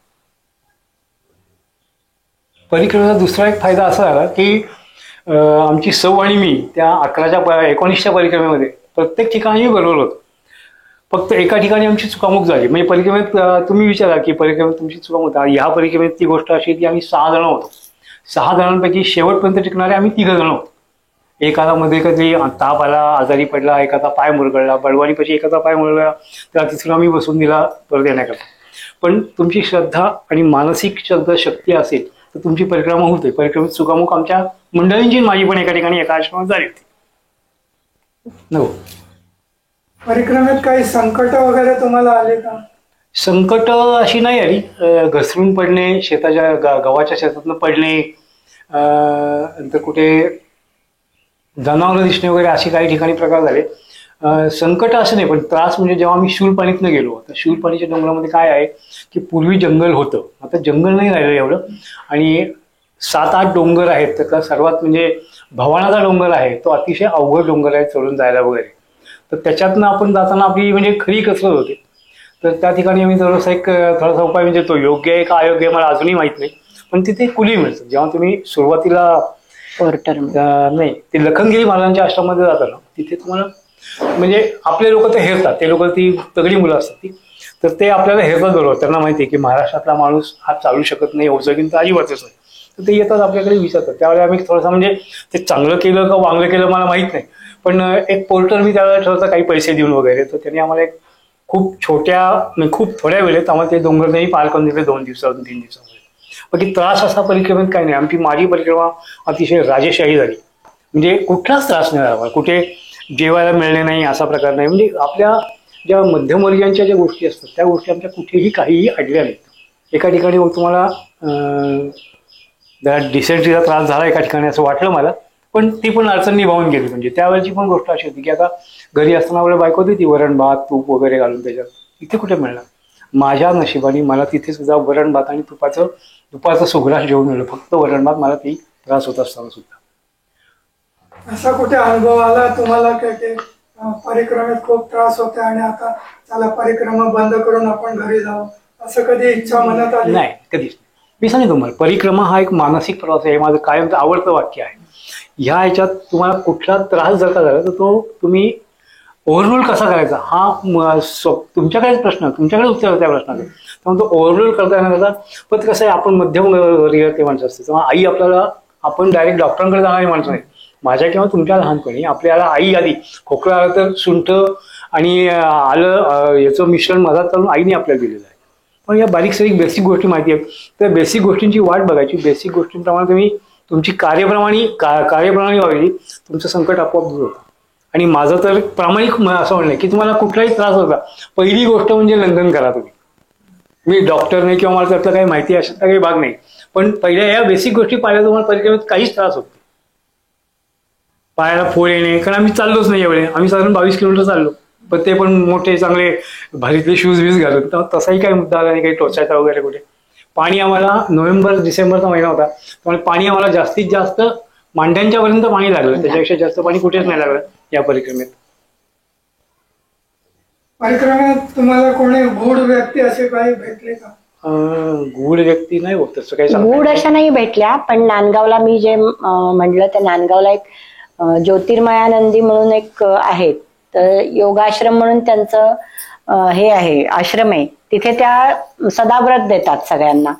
परिक्रमेचा दुसरा एक फायदा असा झाला की आमची सौ आणि मी त्या 19च्या परिक्रमेमध्ये प्रत्येक ठिकाणी बरोबर होतो. फक्त एका ठिकाणी आमची चुकामुक झाली. म्हणजे परिक्रमेत तुम्ही विचारा की परिक्रमेत तुमची चुकामुक होता. ह्या परिक्रमेत ती गोष्ट अशी की आम्ही 6 जण होतो. 6 जणांपैकी शेवटपर्यंत टिकणारे आम्ही 3 जण होतो. एखादा मध्ये कधी ताप आला, आजारी पडला, एखादा पाय मुरगळला, बडवानीपाशी एखादा पाय मुरगळला, त्याला तिसरा आम्ही बसून दिला परत येण्याकरता. पण तुमची श्रद्धा आणि मानसिक शक्ती असेल तर तुमची परिक्रमा होते. परिक्रमेत चुकामुक आमच्या मंडळींची माझी पण एका ठिकाणी एका आश्रमात झाली होती. नको परिक्रमेत काही संकट वगैरे तुम्हाला आले का? संकट अशी नाही आली. घसरून पडणे, शेताच्या गव्हाच्या शेतातनं पडणे, नंतर कुठे जनावरं दिसणे वगैरे असे काही ठिकाणी प्रकार झाले. संकट असं नाही, पण त्रास म्हणजे जेव्हा आम्ही शूलपाणीतनं गेलो, तर शूलपाणीच्या डोंगरामध्ये काय आहे की पूर्वी जंगल होतं, आता जंगल नाही राहिलं एवढं. आणि 7-8 डोंगर आहेत, त्यातला सर्वात म्हणजे भवानाचा डोंगर आहे, तो अतिशय अवघड डोंगर आहे चढून जायला वगैरे. तर त्याच्यातनं आपण जाताना आपली म्हणजे खरी कसरत होते. तर त्या ठिकाणी आम्ही थोडासा उपाय म्हणजे तो योग्य आहे का अयोग्य आहे मला अजूनही माहित नाही, पण तिथे कुली मिळतं. जेव्हा तुम्ही सुरुवातीला नाही ते लखनगिरी महाराजांच्या आश्रमामध्ये जाता ना, तिथे तुम्हाला म्हणजे आपले लोक ते हेरतात, ते लोक ती तगडी मुलं असतात ती, तर ते आपल्याला हेरतात बरोबर. त्यांना माहिती आहे की महाराष्ट्रातला माणूस हा चालू शकत नाही, ओझगीन तर अजिबातच नाही. तर ते येतात आपल्याकडे विचारतात. त्यावेळेला आम्ही थोडंसं म्हणजे ते चांगलं केलं का वांगलं केलं मला माहित नाही, पण एक पोर्टर मी त्यावेळेला ठरवता काही पैसे देऊन वगैरे, तर त्यांनी आम्हाला एक खूप थोड्या वेळेत आम्हाला ते डोंगर नाही पार करून दिले 2 दिवसातून 3 दिवसामध्ये. बाकी त्रास असा परिक्रमेत काही नाही. माझी परिक्रमा अतिशय राजेशाही झाली, म्हणजे कुठलाच त्रास नाही झाला. कुठे जेवायला मिळणे नाही असा प्रकार नाही. म्हणजे आपल्या ज्या मध्यमवर्गीयांच्या ज्या गोष्टी असतात त्या गोष्टी आमच्या कुठेही काहीही अडल्या नाहीत. एका ठिकाणी तुम्हाला डिसेंट्रीचा त्रास झाला एका ठिकाणी असं वाटलं मला, पण ती पण अडचण निभावून गेली. म्हणजे त्यावेळेची पण गोष्ट अशी होती की आता घरी असताना आपल्या बायको होती वरण भात तूप वगैरे घालून त्याच्यात, इथे कुठे मिळणार. माझ्या नशिबाने मला तिथे सुद्धा वरण भात आणि दुपारचं सुग्रास जेवण मिळलं. फक्त वरण भात मला ती त्रास होत असताना सुद्धा. असा कुठे अनुभव आला तुम्हाला की परिक्रमेत खूप त्रास होते आणि आता चला परिक्रमा बंद करून आपण घरी जाऊ, असं कधी इच्छा मनात आली? नाही, कधीच. मी सांगेन तुम्हाला, परिक्रमा हा एक मानसिक प्रवास आहे. हे माझं कायम आवडतं वाक्य आहे. ह्या ह्याच्यात तुम्हाला कुठला त्रास जर का झाला तर तो तुम्ही ओव्हररूल कसा करायचा हा तुमच्याकडेच प्रश्न, तुमच्याकडे उत्तर त्या प्रश्नाचं. त्यामुळे तो ओव्हररूल करता येण्याचा. पण कसं आहे, आपण मध्यमवर्गीय ते माणसं असते, तेव्हा आई आपल्याला, आपण डायरेक्ट डॉक्टरांकडे जाणारी माणसं नाही. माझ्या किंवा तुमच्या लहानपणी आपल्याला आई आधी खोकला आला तर सुंठ आणि आलं याचं मिश्रण मधात करून आईने आपल्याला दिलेलं आहे. पण या बारीक सारीक बेसिक गोष्टी माहिती आहेत, त्या बेसिक गोष्टींची वाट बघायची. बेसिक गोष्टींप्रमाणे तुम्ही तुमची कार्यप्रणाली व्हावी, तुमचं संकट आपोआप दूर होतं. आणि माझं तर प्रामाणिक असं म्हणणं की तुम्हाला कुठलाही त्रास होता, पहिली गोष्ट म्हणजे लंघन करा तुम्ही. मी डॉक्टर नाही किंवा मला त्यातलं काही माहिती अशा काही भाग नाही, पण पहिल्या या बेसिक गोष्टी पाहिल्या तुम्हाला परिक्रमेत काहीच त्रास होत नाही. पायाला फोड येणे, कारण आम्ही चाललोच नाही एवढे, आम्ही साधारण 22 किलोमीटर चाललो, पण ते पण मोठे चांगले भारीतले शूज व्यूज घालून, तर तसाही काही मुद्दा आला नाही, काही टोचायचा वगैरे कुठे. पाणी आम्हाला नोव्हेंबर डिसेंबरचा महिना होता, त्यामुळे पाणी आम्हाला जास्तीत जास्त मांड्यांच्या पर्यंत पाणी लागलं, त्याच्यापेक्षा जास्त पाणी कुठेच नाही लागलं या परिक्रमेत. परिक्रमेत तुम्हाला कोणी गूढ व्यक्ती असे काही भेटले का? गूढ व्यक्ती नाही होत तसं काही गूढ अशा नाही भेटल्या, पण नांदगावला मी जे म्हटलं त्या नांदगावला एक ज्योतिर्मयानंदी म्हणून एक आहेत, तर योगाश्रम म्हणून त्यांचं हे आहे, आश्रम आहे. तिथे त्या सदाव्रत देतात सगळ्यांना.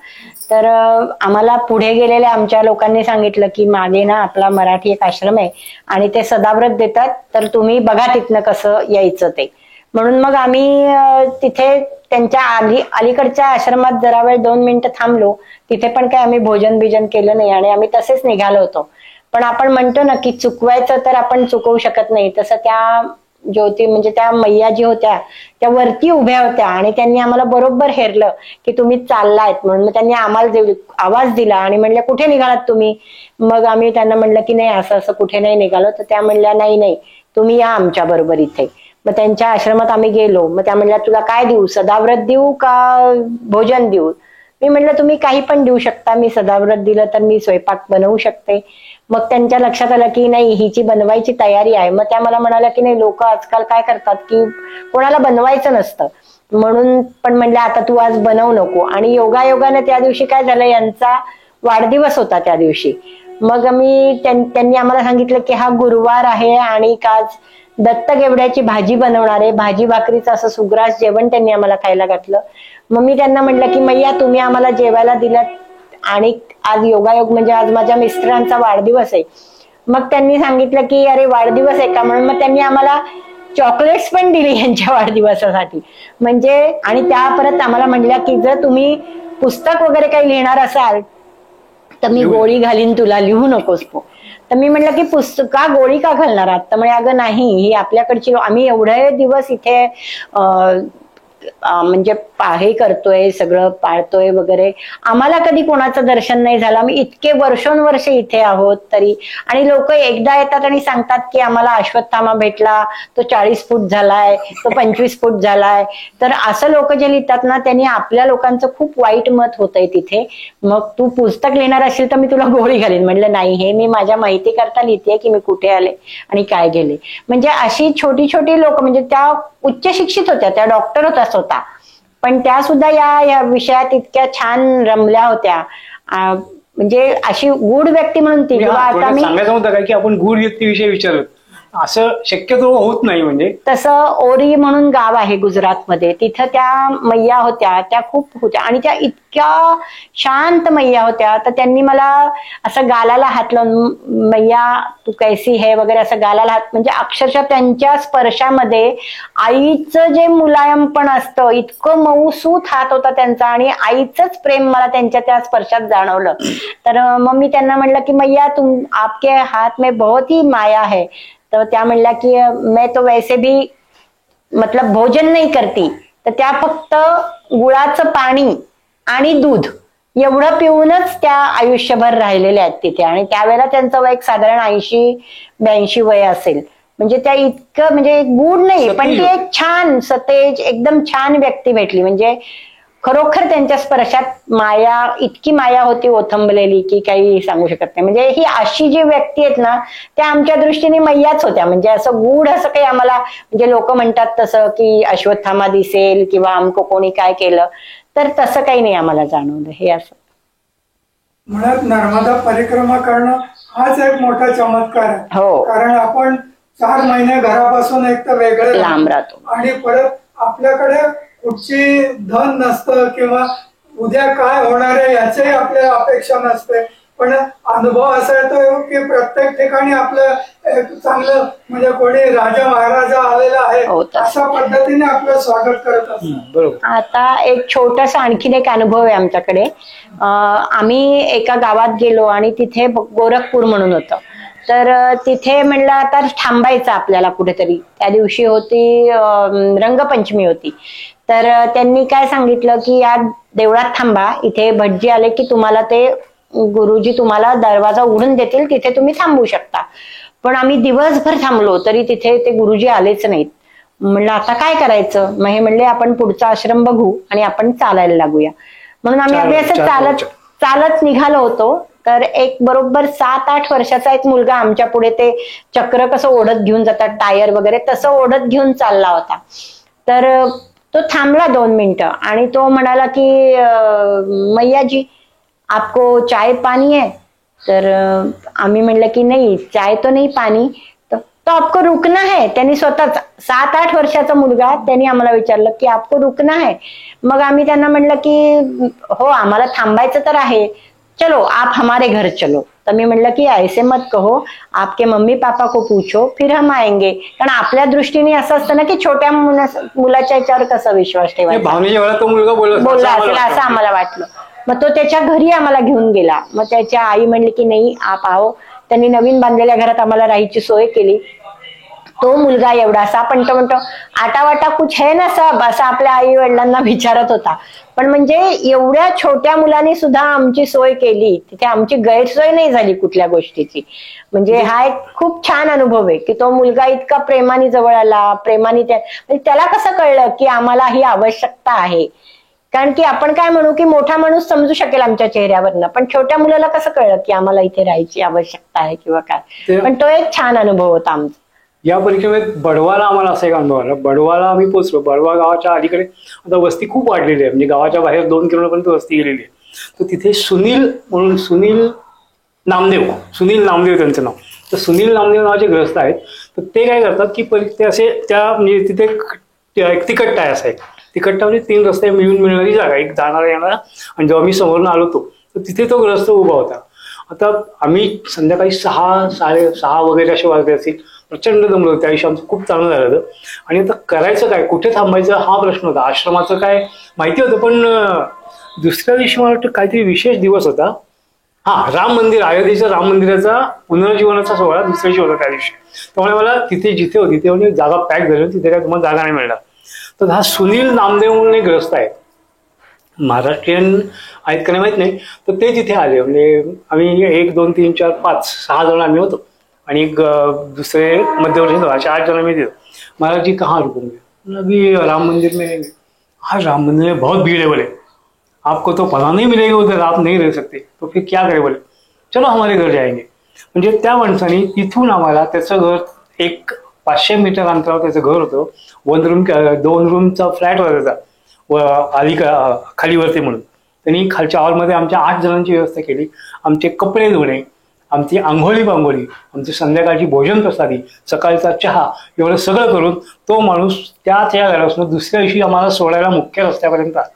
तर आम्हाला पुढे गेलेल्या आमच्या लोकांनी सांगितलं की मागे ना आपला मराठी एक आश्रम आहे आणि ते सदाव्रत देतात, तर तुम्ही बघा तिथनं कसं यायचं ते. म्हणून मग आम्ही तिथे त्यांच्या अलीकडच्या आश्रमात जरा वेळ 2 मिनिटं थांबलो. तिथे पण काही आम्ही भोजन बिजन केलं नाही आणि आम्ही तसेच निघालो होतो. पण आपण म्हणतो ना की चुकवायचं तर आपण चुकवू शकत नाही, तसं त्या ज्योती म्हणजे त्या मैया जी होत्या त्या वरती उभ्या होत्या आणि त्यांनी आम्हाला बरोबर हेरलं की तुम्ही चाललायत म्हणून. मग त्यांनी आम्हाला आवाज दिला आणि म्हणल्या कुठे निघालात तुम्ही. मग आम्ही त्यांना म्हणलं की नाही असं असं कुठे नाही निघालो. तर त्या म्हणल्या नाही नाही तुम्ही या आमच्या बरोबर इथे. मग त्यांच्या आश्रमात आम्ही गेलो. मग त्या म्हणल्या तुला काय देऊ, सदाव्रत देऊ का भोजन देऊ. मी म्हटलं तुम्ही काही पण देऊ शकता, मी सदाव्रत दिलं तर मी स्वयंपाक बनवू शकते. मग त्यांच्या लक्षात आलं की नाही हिची बनवायची तयारी आहे. मग त्या मला म्हणाल्या की नाही लोक आजकाल काय करतात की कोणाला बनवायचं नसतं म्हणून, पण म्हणलं आता तू आज बनवू नको. आणि योगायोगाने त्या दिवशी काय झालं, यांचा वाढदिवस होता त्या दिवशी. मग त्यांनी आम्हाला सांगितलं की हा गुरुवार आहे आणि आज दत्त गेवड्याची भाजी बनवणार आहे. भाजी भाकरीचं असं सुग्रास जेवण त्यांनी आम्हाला खायला घातलं. मग मी त्यांना म्हटलं की मैया तुम्ही आम्हाला जेवायला दिलं आणि आज योगायोग म्हणजे आज माझ्या मिस्टरांचा वाढदिवस आहे. मग त्यांनी सांगितलं की अरे वाढदिवस आहे का म्हणून. मग त्यांनी आम्हाला चॉकलेट्स पण दिली यांच्या वाढदिवसासाठी. म्हणजे आणि त्या परत आम्हाला म्हणल्या की जर तुम्ही पुस्तक वगैरे काही लिहिणार असाल तर मी गोळी घालीन तुला, लिहू नकोस तू. तर मी म्हटलं की पुस्तका गोळी का घालणार आहात. तर म्हणजे अगं नाही ही आपल्याकडची, आम्ही एवढे दिवस इथे म्हणजे हे करतोय सगळं पाळतोय वगैरे, आम्हाला कधी कोणाचं दर्शन नाही झालं. आम्ही इतके वर्षोनवर्ष इथे आहोत तरी. आणि लोक एकदा येतात आणि सांगतात की आम्हाला अश्वत्थामा भेटला, तो 40 फूट झालाय, तो 25 फूट झालाय. तर असं लोक जे लिहितात ना त्यांनी आपल्या लोकांचं खूप वाईट मत होतंय तिथे. मग तू पुस्तक लिहिणार असेल तर मी तुला गोळी घालीन. म्हणलं नाही हे मी माझ्या माहिती करता लिहितेय की मी कुठे आले आणि काय गेले. म्हणजे अशी छोटी छोटी लोक, म्हणजे त्या उच्च शिक्षित होत्या, त्या डॉक्टर होत्या स्वतः, पण त्या सुद्धा या विषयात इतक्या छान रमल्या होत्या. म्हणजे अशी गूढ व्यक्ती म्हणून ती. आता मी सांगायचं होतं काय की आपण गूढ व्यक्तीविषयी विचारलं, असं शक्यतो होत नाही. म्हणजे तसं ओरी म्हणून गाव आहे गुजरातमध्ये, तिथं त्या मैया होत्या, त्या खूप होत्या आणि त्या इतक्या शांत मैया होत्या. तर त्यांनी मला असं गालाला हात लावून मैया तू कैसी है वगैरे असं गालाला हात, म्हणजे अक्षरशः त्यांच्या स्पर्शामध्ये आईचं जे मुलायमपण असतं इतकं मऊसूत हात होता त्यांचा आणि आईचंच प्रेम मला त्यांच्या त्या स्पर्शात जाणवलं. तर मग मी त्यांना म्हणलं की मैया तुम आपके हाथ में बहुत ही माया है. तर त्या म्हणल्या की मैं तो वैसे भी मतलब भोजन नहीं करती. तर त्या फक्त गुळाचं पाणी आणि दूध एवढं पिऊनच त्या आयुष्यभर राहिलेल्या आहेत तिथे. आणि त्यावेळेला त्यांचं वय साधारण 80-82 वय असेल. म्हणजे त्या इतकं म्हणजे गूढ नाही पण ती एक छान सतेज एकदम छान व्यक्ती भेटली. म्हणजे खरोखर त्यांच्या स्पर्शात माया, इतकी माया होती ओथंबलेली की काही सांगू शकत नाही. म्हणजे ही अशी जी व्यक्ती आहेत ना त्या आमच्या दृष्टीने मैयाच होत्या. म्हणजे असं गूढ असं काही आम्हाला, म्हणजे लोक म्हणतात तसं की अश्वत्थामा दिसेल किंवा आमको कोणी काय केलं, तर तसं काही नाही आम्हाला जाणवलं. हे असं मुळात नर्मदा परिक्रमा करणं हाच एक मोठा चमत्कार आहे. हो, कारण आपण 4 महिने घरापासून एक तर वेगळे लांब राहतो आणि परत आपल्याकडे कुठची धन नसतं किंवा उद्या काय होणार आहे याची आपल्याला अपेक्षा नसते. पण अनुभव असा येतो की प्रत्येक ठिकाणी आपलं एक चांगलं म्हणजे कोणी राजा महाराजा आलेला आहे हो, तसं. अशा पद्धतीने आपलं स्वागत करत असतात. बरोबर. आता एक छोटासा आणखीन एक अनुभव आहे आमच्याकडे. आम्ही एका गावात गेलो आणि तिथे गोरखपूर म्हणून होतं. तर तिथे म्हणलं आता थांबायचं आपल्याला कुठेतरी. त्या दिवशी होती रंगपंचमी होती. तर त्यांनी काय सांगितलं की या देवळात थांबा, इथे भटजी आले की तुम्हाला ते गुरुजी तुम्हाला दरवाजा उघडून देतील, तिथे तुम्ही थांबू शकता. पण आम्ही दिवसभर थांबलो तरी तिथे ते गुरुजी आलेच नाहीत. म्हणलं आता काय करायचं. मग हे म्हणले आपण पुढचा आश्रम बघू आणि आपण चालायला लागूया. म्हणून आम्ही असं चालत चालत निघालो होतो. तर एक बरोबर 7-8 वर्षाचा एक मुलगा आमच्या पुढे ते चक्र कसं ओढत घेऊन जातात टायर वगैरे तसं ओढत घेऊन चालला होता. तर तो थांबला 2 मिनिटं आणि तो म्हणाला की मैया जी आपको चाय पानी है. तर आम्ही म्हणलं की नाही चाय तो नाही पानी, तो आपको रुकना है. त्यांनी स्वतःच 7-8 वर्षाचा मुलगा त्यांनी आम्हाला विचारलं की आपको रुकना है. मग आम्ही त्यांना म्हणलं की हो आम्हाला थांबायचं तर आहे, चलो आप हमारे घर चलो. तर मी म्हणलं की ऐसे मत कहो, आपके मम्मी पापा को पूछो फिर हम आएंगे. कारण आपल्या दृष्टीने असं असतं ना की छोट्या मुलाच्या याच्यावर कसा विश्वास ठेवायचा. भावनेच्या वेळा तो मुलगा बोलला असेल असं आम्हाला वाटलं. मग तो त्याच्या घरी आम्हाला घेऊन गेला. मग त्याच्या आई म्हणली की नाही आप आओ. त्यांनी नवीन बांधलेल्या घरात आम्हाला राहायची सोय केली. तो मुलगा एवढासा पण तो म्हणतो आटा वाटा कुछ है ना सब, असं आपल्या आई वडिलांना विचारत होता. पण म्हणजे एवढ्या छोट्या मुलांनी सुद्धा आमची सोय केली, तिथे आमची गैरसोय नाही झाली कुठल्या गोष्टीची. म्हणजे हा एक खूप छान अनुभव आहे की तो मुलगा इतका प्रेमाने जवळ आला, प्रेमाने त्याला कसं कळलं की आम्हाला ही आवश्यकता आहे. कारण की आपण काय म्हणू की मोठा माणूस समजू शकेल आमच्या चेहऱ्यावरनं, पण छोट्या मुलाला कसं कळलं की आम्हाला इथे राहायची आवश्यकता आहे किंवा काय. पण तो एक छान अनुभव होता आमचा. या परिक्रमेत बडवाला आम्हाला असा एक अनुभव आला. बडवाला आम्ही पोहोचलो. बडवा गावाच्या अलीकडे आता वस्ती खूप वाढलेली आहे, म्हणजे गावाच्या बाहेर 2 किलोमीटरपर्यंत वस्ती गेलेली आहे. तर तिथे सुनील म्हणून सुनील नामदेव त्यांचं नाव. तर सुनील नामदेव नावाचे ग्रस्त आहेत. तर ते काय करतात की ते असे त्या म्हणजे तिथे एक तिकट्टा आहे असा एक तिकट्टा म्हणजे 3 रस्ते मिळून मिळणारी जागा, एक जाणारा येणारा. आणि जेव्हा मी समोरून आलो तर तिथे तो ग्रस्त उभा होता. आता आम्ही संध्याकाळी 6-6:30 वगैरे असे वाजले असतील. प्रचंड दमलो होतो. त्या दिवशी आमचं खूप चांगलं झालं होतं. आणि आता करायचं काय, कुठे थांबायचं हा प्रश्न होता. आश्रमाचं काय माहिती होतं, पण दुसऱ्या दिवशी मला वाटतं काहीतरी विशेष दिवस होता. राम मंदिर, अयोध्येच्या राम मंदिराचा पुनर्जीवनाचा सोहळा दुसऱ्या दिवशी होता त्या दिवशी. त्यामुळे मला तिथे जिथे होती तिथे म्हणजे जागा पॅक झाली होती, तिथे काय तुम्हाला जागा नाही मिळणार. तर हा सुनील नामदेव म्हणून एक ग्रस्त आहे, महाराष्ट्रीयन आहेत का नाही माहित नाही. तर ते तिथे आले. म्हणजे आम्ही 1, 2, 3, 4, 5, 6 जण आम्ही होतो आणि एक दुसरे मध्यवर्ती होतो. अशा 8 जण आम्ही तिथं. महाराज जी कहाँ रुकूंगे. अभी राम मंदिर में. हाँ राम मंदिर में बहुत भीड़ है बोले, आपको तो पता नहीं मिलेगा उधर, आप नहीं रह सकते. तो फिर क्या करे बोले, चलो हमारे घर जाएंगे. म्हणजे त्या माणसाने तिथून आम्हाला त्याचं घर एक 500 मीटर अंतरावर त्याचं घर होतं. 2 रूमचा फ्लॅट होता त्याचा खालीवरती म्हणून. त्यांनी खालच्या हॉलमध्ये आमच्या 8 जणांची व्यवस्था केली. आमचे कपडे धुणे, आमची आंघोळी पांघोळी, आमची संध्याकाळची भोजन प्रसादी, सकाळचा चहा, एवढं सगळं करून तो माणूस त्या घरापासून दुसऱ्या दिवशी आम्हाला सोडायला मुख्य रस्त्यापर्यंत आला.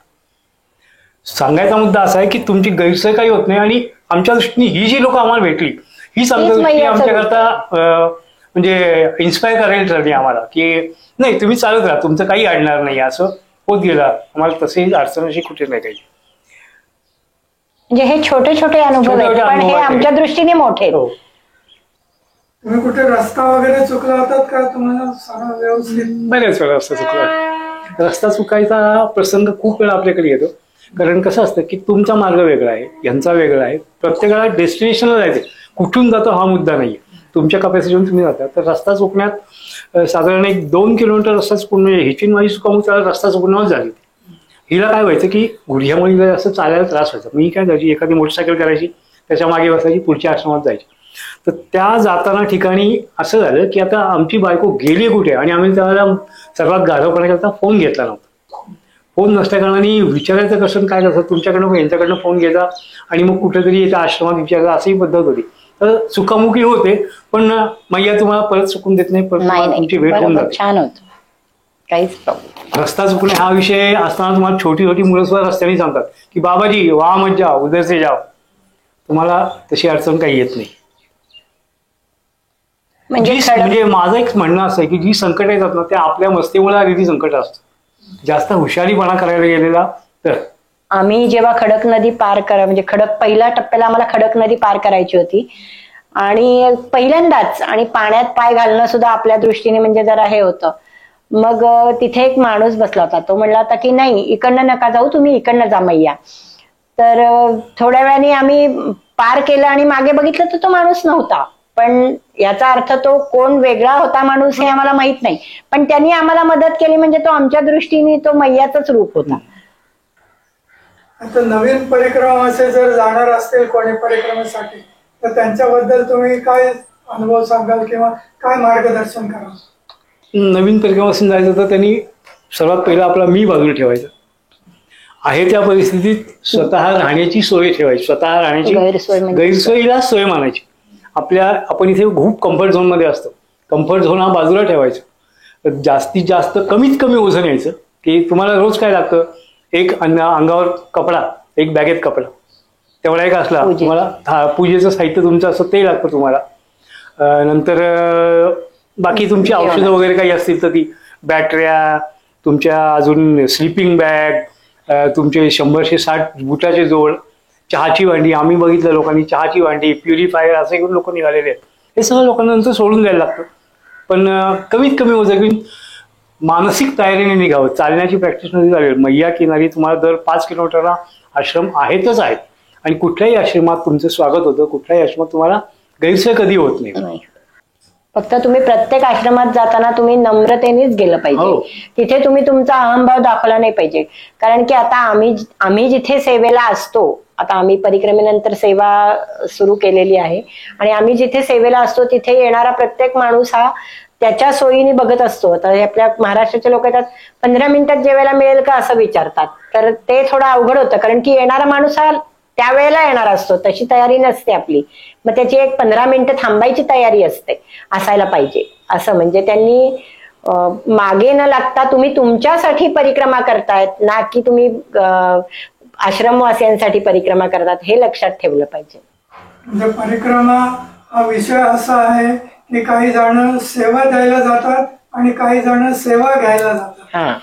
सांगायचा मुद्दा असा आहे की तुमची गैरसोय काही होत नाही. आणि आमच्या दृष्टीने ही जी लोक आम्हाला भेटली हीच आमच्या दृष्टीने आमच्याकरता म्हणजे इन्स्पायर करायला ठरली आम्हाला की नाही तुम्ही चालत राहा, तुमचं काही अडणार नाही. असं होत गेलं. आम्हाला तसेही अडचण अशी कुठे नाही काही. म्हणजे हे छोटे छोटे अनुभव आहेत, पण हे आमच्या दृष्टीने मोठे. तुम्ही कुठे रस्ता वगैरे चुकला होतात का, तुम्हाला सगळं व्यवस्थित? बऱ्याच वेळा रस्ता चुकला. रस्ता चुकायचा प्रसंग खूप वेळा आपल्याकडे येतो. कारण कसं असतं की तुमचा मार्ग वेगळा आहे, यांचा वेगळा आहे. प्रत्येकाला डेस्टिनेशनला जायचं, कुठून जातो हा मुद्दा नाहीये. तुमच्या कपॅसिटीवरून तुम्ही जाता. तर रस्ता चुकण्यात साधारण 1-2 किलोमीटर रस्ता चुकून म्हणजे हिची माझी चुकामुक त्याला रस्ता चुकण्यावर झाली. हिला काय व्हायचं की गुडघ्यामुळे असं चालायला त्रास व्हायचा. मी काय करायची, एखादी मोटरसायकल करायची, त्याच्या मागे बसायची, पुढच्या आश्रमात जायची. तर त्या जाताना ठिकाणी असं झालं की आता आमची बायको गेली कुठे, आणि आम्ही त्याला सर्वात गाढव करण्याकरता फोन घेतला नव्हता. फोन नसल्या कारणाने विचारायचं कसं काय कसं, तुमच्याकडनं यांच्याकडनं फोन घ्यायचा आणि मग कुठेतरी त्या आश्रमात विचारायचा, अशी पद्धत होती. तर चुकामुकी होते, पण मैया तुम्हाला परत चुकून देत नाही, परत तुमची भेट होऊन जाते. छान होतं, काहीच प्रॉब्लेम. रस्ता चुकणे हा विषय असताना तुम्हाला छोटी छोटी मुलं सुद्धा रस्त्याने सांगतात की बाबाजी वहां मत जाओ, उधर से जाओ. तुम्हाला तशी अडचण काही येत नाही. म्हणजे म्हणजे माझं एक म्हणणं असं आहे की जी संकट येतात ना ते आपल्या मस्तीमुळे आलेली संकट असतात. जास्त हुशारीपणा करायला गेलेला तर. आम्ही जेव्हा खडक नदी पार करा म्हणजे पहिल्या टप्प्याला आम्हाला खडक नदी पार करायची होती आणि पहिल्यांदाच आणि पाण्यात पाय घालणं सुद्धा आपल्या दृष्टीने म्हणजे जरा हे होतं. मग तिथे एक माणूस बसला होता, तो म्हणला होता की नाही इकडनं नका जाऊ, तुम्ही इकडनं जा मैया. तर थोड्या वेळाने आम्ही पार केलं आणि मागे बघितलं तर तो माणूस नव्हता. पण याचा अर्थ तो कोण वेगळा होता माणूस हे आम्हाला माहित नाही, पण त्यांनी आम्हाला मदत केली म्हणजे तो आमच्या दृष्टीने तो मैयाचाच रूप होता. आता नवीन परिक्रमाचे जर जाणार असतील कोणी परिक्रमेसाठी तर त्यांच्याबद्दल तुम्ही काय अनुभव सांगाल किंवा काय मार्गदर्शन कराल? नवीन परिक्रमापासून जायचं तर त्यांनी सर्वात पहिला आपला मी बाजूला ठेवायचं. आहे त्या परिस्थितीत स्वतः राहण्याची सोय ठेवायची. स्वतः राहण्याची गैरसोयीला सोय मानायची. आपण इथे खूप कम्फर्ट झोन मध्ये असतो. कम्फर्ट झोन हा बाजूला ठेवायचा. जास्तीत जास्त कमीत कमी वजन यायचं की तुम्हाला रोज काय लागतं, एक अंगावर कपडा, एक बॅगेत कपडा तेवढा एक असला. तुम्हाला पूजेचं साहित्य तुमचं असं ते लागतं तुम्हाला. नंतर बाकी तुमची औषधं वगैरे काही असतील तर ती बॅटऱ्या, तुमच्या अजून स्लिपिंग बॅग, तुमचे 100-160 बुटाचे जोड, चहाची भांडी. आम्ही बघितलं लोकांनी चहाची भांडी, प्युरिफायर असे घेऊन लोक निघालेले आहेत. हे सगळं लोकांना नंतर सोडून द्यायला लागतं. पण कमीत कमी वजन घेऊन मानसिक तयारीने निघावं. चालण्याची प्रॅक्टिस नव्हती झाली. मैया किनारी तुम्हाला दर 5 किलोमीटरला आश्रम आहेतच आहेत आणि कुठल्याही आश्रमात तुमचं स्वागत होतं. कुठल्याही आश्रमात तुम्हाला गैरसोय कधी होत नाही. फक्त तुम्ही प्रत्येक आश्रमात जाताना तुम्ही नम्रतेनेच गेलं पाहिजे. तिथे तुम्ही तुमचा अहंभाव दाखवला नाही पाहिजे. कारण की आता आम्ही जिथे सेवेला असतो, आता आम्ही परिक्रमेनंतर सेवा सुरू केलेली आहे आणि आम्ही जिथे सेवेला असतो तिथे येणारा प्रत्येक माणूस हा त्याच्या सोयीने बघत असतो. आता आपल्या महाराष्ट्राचे लोक येतात 15 मिनिटात जेवायला मिळेल का असं विचारतात, तर ते थोडं अवघड होतं. कारण की येणारा माणूस हा त्यावेळेला येणार असतो, तशी तयारी नसते आपली. मग त्याची एक 15 मिनिटं थांबायची तयारी असायला पाहिजे. असं म्हणजे त्यांनी मागे न लागता तुम्ही तुमच्यासाठी परिक्रमा करतायत ना की तुम्ही आश्रमवासियांसाठी परिक्रमा करतात हे लक्षात ठेवलं पाहिजे. म्हणजे परिक्रमा हा विषय असा आहे की काही जण सेवा द्यायला जातात आणि काही जण सेवा घ्यायला जातात.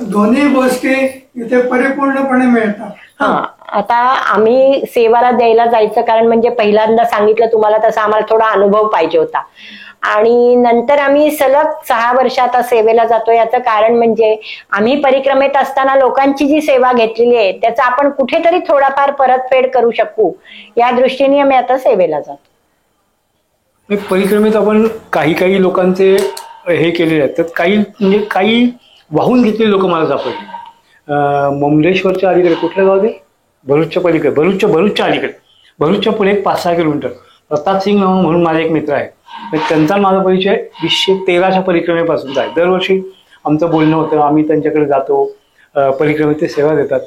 दोन्ही गोष्टी इथे परिपूर्णपणे मिळतात. आता आम्ही सेवाला द्यायला जायचं कारण म्हणजे पहिल्यांदा सांगितलं तुम्हाला तसा आम्हाला थोडा अनुभव पाहिजे होता आणि नंतर आम्ही सलग 6 वर्ष आता सेवेला जातो. याचं कारण म्हणजे आम्ही परिक्रमेत असताना लोकांची जी सेवा घेतलेली आहे त्याचा आपण कुठेतरी थोडाफार परतफेड करू शकू या दृष्टीने आम्ही आता सेवेला जातो. परिक्रमेत आपण काही लोकांचे हे केलेले आहेत, तर काही वाहून घेतलेले लोक मला सापडले. मुमलेश्वरच्या अलीकडे कुठलं गाव ते, भरूचच्या पलीकडे, भरूचच्या अलीकडे, भरूचच्या पुढे 5-6 किलोमीटर प्रताप सिंग म्हणून माझे एक मित्र आहे. त्यांचा माझा परिचय 2013च्या परिक्रमेपासूनचा आहे. दरवर्षी आमचं बोलणं होतं, आम्ही त्यांच्याकडे जातो, परिक्रमेत ते सेवा देतात.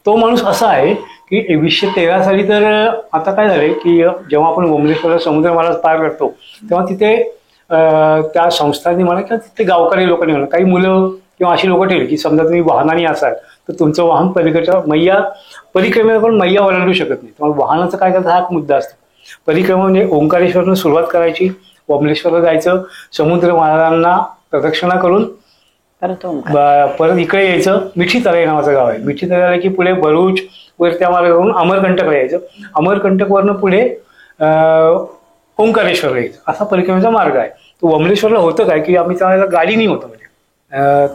तो माणूस असा आहे की 2013 साली तर आता काय झालंय की जेव्हा आपण मुमलेश्वरला समुद्र मार्ग पार करतो तेव्हा तिथे त्या संस्थांनी म्हणा किंवा तिथे गावकरी लोकांनी म्हणा काही मुलं किंवा अशी लोक ठेवली की समजा तुम्ही वाहनाने असाल तर तुमचं वाहन पलीकडच्या मैया परिक्रमेला पण मैया ओलांडू शकत नाही. त्यामुळे वाहनाचं काय करता हा एक मुद्दा असतो. परिक्रमा म्हणजे ओंकारेश्वरनं सुरुवात करायची, वमलेश्वरला जायचं, समुद्र महाराजांना प्रदक्षिणा करून परत इकडे यायचं. मिठी तळे नावाचं गाव आहे. मिठी तळे की पुढे भरूच वर त्या मार्ग करून अमरकंटकला यायचं. अमरकंटकवरनं पुढे ओंकारेश्वरला यायचं. असा परिक्रमेचा मार्ग आहे. तो वमलेश्वरला होतं काय की आम्ही त्यावेळेला गाडी नाही होतं म्हणजे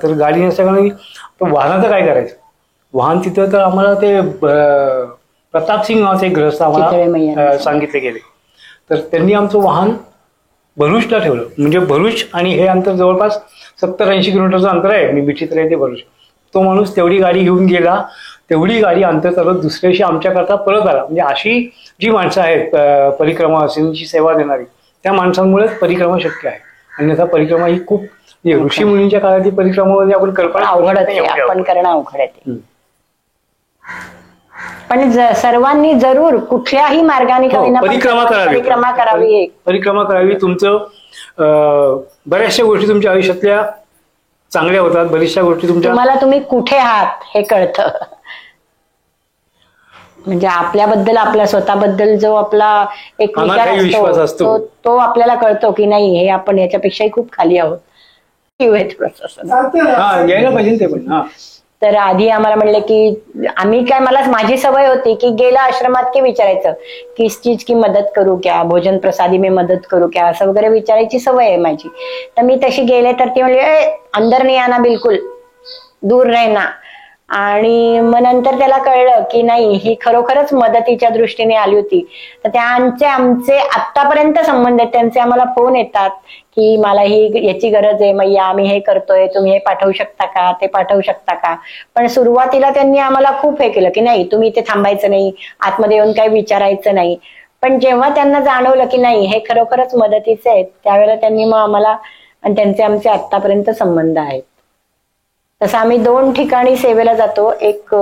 तर गाडी नसल्यामुळे वाहनाचं काय करायचं. वाहन तिथं तर आम्हाला ते प्रताप सिंग नावाचे एक ग्रहस्थ आम्हाला सांगितले गेले. तर त्यांनी आमचं वाहन भरूचला ठेवलं. म्हणजे भरूच आणि हे अंतर जवळपास 70-80 किलोमीटरचं अंतर आहे. मी मिठीतळे ते भरूच. तो माणूस तेवढी गाडी घेऊन गेला. तेवढी गाडी अंतर करत दुसऱ्या दिवशी आमच्याकरता परत आला. म्हणजे अशी जी माणसं आहेत परिक्रमावासींची सेवा देणारी त्या माणसांमुळेच परिक्रमा शक्य आहे. अन्यथा परिक्रमा ही खूप ऋषी मुनींच्या काळातील परिक्रमामध्ये आपण कल्पना अवघड आहे, आपण करणं अवघड आहे. पण सर्वांनी जरूर कुठल्याही मार्गाने परिक्रमा करावी. परिक्रमा करावी. तुमचं बऱ्याचशा गोष्टी तुमच्या आयुष्यातल्या चांगल्या होतात. बऱ्याचशा गोष्टी तुम्हाला तुम्ही कुठे आहात हे कळतं. म्हणजे आपल्याबद्दल, आपल्या स्वतःबद्दल जो आपला एक आम्हाला काही विचार विश्वास असतो असतो. तो आपल्याला कळतो की नाही, हे आपण याच्यापेक्षाही खूप खाली आहोत. चालतं हा ना. यायला पाहिजे ते पण. हा तर आधी आम्हाला म्हणले की आम्ही काय, मला माझी सवय होती की गेलं आश्रमात की विचारायचं की इस चीज की मदत करू क्या, भोजन प्रसादी में मदत करू क्या, असं वगैरे विचारायची सवय आहे माझी. तर मी तशी गेले तर ती म्हणली अंदर नाही आना, बिलकुल दूर रहना. आणि मग नंतर त्याला कळलं की नाही, ही खरोखरच मदतीच्या दृष्टीने आली होती. तर त्यांचे आमचे आतापर्यंत संबंध आहेत, त्यांचे आम्हाला फोन येतात की मला ही याची गरज आहे मैया, आम्ही हे करतोय, तुम्ही हे पाठवू शकता का, ते पाठवू शकता का. पण सुरुवातीला त्यांनी आम्हाला खूप हे केलं की नाही, तुम्ही इथे थांबायचं नाही, आतमध्ये येऊन काही विचारायचं नाही. पण जेव्हा त्यांना जाणवलं की नाही हे खरोखरच मदतीचे आहेत, त्यावेळेला त्यांनी मग आम्हाला, आणि त्यांचे आमचे आतापर्यंत संबंध आहेत. तसं आम्ही 2 ठिकाणी सेवेला जातो. एक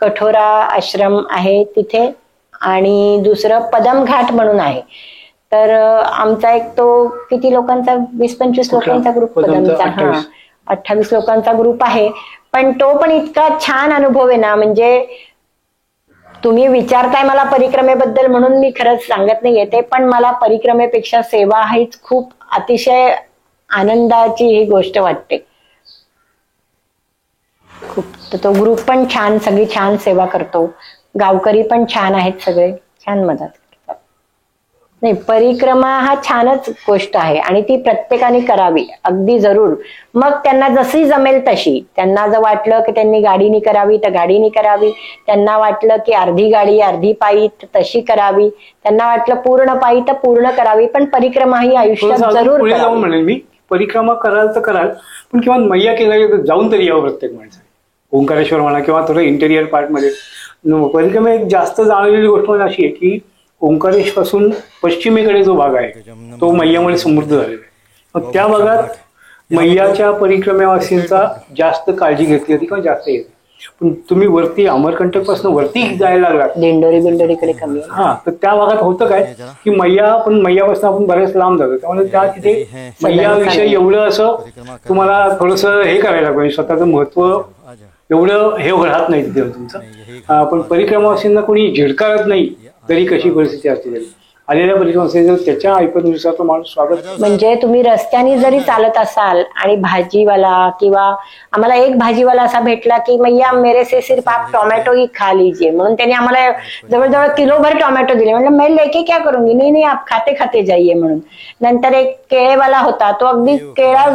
कठोरा आश्रम आहे तिथे, आणि दुसरं पदम घाट म्हणून आहे. तर आमचा एक तो किती लोकांचा, 20-25 लोकांचा ग्रुप पदमचा. हा 28 लोकांचा ग्रुप आहे. पण तो पण इतका छान अनुभव आहे ना, म्हणजे तुम्ही विचारताय मला परिक्रमेबद्दल म्हणून मी खरंच सांगत नाहीये ते, पण मला परिक्रमेपेक्षा सेवा हीच खूप अतिशय आनंदाची ही गोष्ट वाटते खूप. तर तो ग्रुप पण छान, सगळी छान सेवा करतो, गावकरी पण छान आहेत, सगळे छान मदत करतात. नाही, परिक्रमा हा छानच गोष्ट आहे आणि ती प्रत्येकाने करावी अगदी जरूर. मग त्यांना जशी जमेल तशी, त्यांना जर वाटलं की त्यांनी गाडीनी करावी तर गाडीनी करावी, त्यांना वाटलं की अर्धी गाडी अर्धी पायी तर तशी करावी, त्यांना वाटलं पूर्ण पायी तर पूर्ण करावी. पण परिक्रमा ही आयुष्यात जरूर पुढे जाऊन करावी. म्हणेल मी, परिक्रमा कराल तर कराल, पण किंवा मैया केला जाऊन तरी यावं प्रत्येक माणसाने. ओंकारेश्वर म्हणा किंवा थोडं इंटेरियर पार्टमध्ये परिक्रमा एक जास्त जाणवलेली गोष्ट म्हणजे अशी आहे की ओंकारेश्वर पासून पश्चिमेकडे जो भाग आहे तो मैयामुळे समृद्ध झालेला आहे. मग त्या भागात मैयाच्या परिक्रमेवासींचा जास्त काळजी घेतली होती किंवा जास्त येते. पण तुम्ही वरती अमरकंटक पासून वरती जायला लागलात, दिंडोरीकडे कमी आहे. हा, तर त्या भागात होतं काय की मैयापासून आपण बरेच लांब जातो, त्यामुळे त्या तिथे मैयाविषयी एवढं असं तुम्हाला थोडंसं हे करायला पाहिजे, स्वतःचं महत्व एवढं हे राहत नाही तिथे तुमचं. पण परिक्रमावासींना कोणी झिडकारत नाही तरी कशी परिस्थिती असते तरी आलेल्या परिक्रमावासी त्याच्या ऐपतीनुसार तो माणूस स्वागत. म्हणजे तुम्ही रस्त्याने जरी चालत असाल आणि भाजीवाला, किंवा आम्हाला एक भाजीवाला असा भेटला की मैया मेरे से सिर्फ आप टोमॅटो ही खा लीजिए, म्हणून त्यांनी आम्हाला जवळजवळ किलोभर टोमॅटो दिले. म्हणजे मैं लेके क्या करूंगी, नाही आप खाते खाते जाइए म्हणून. नंतर एक केळेवाला होता, तो अगदी केळा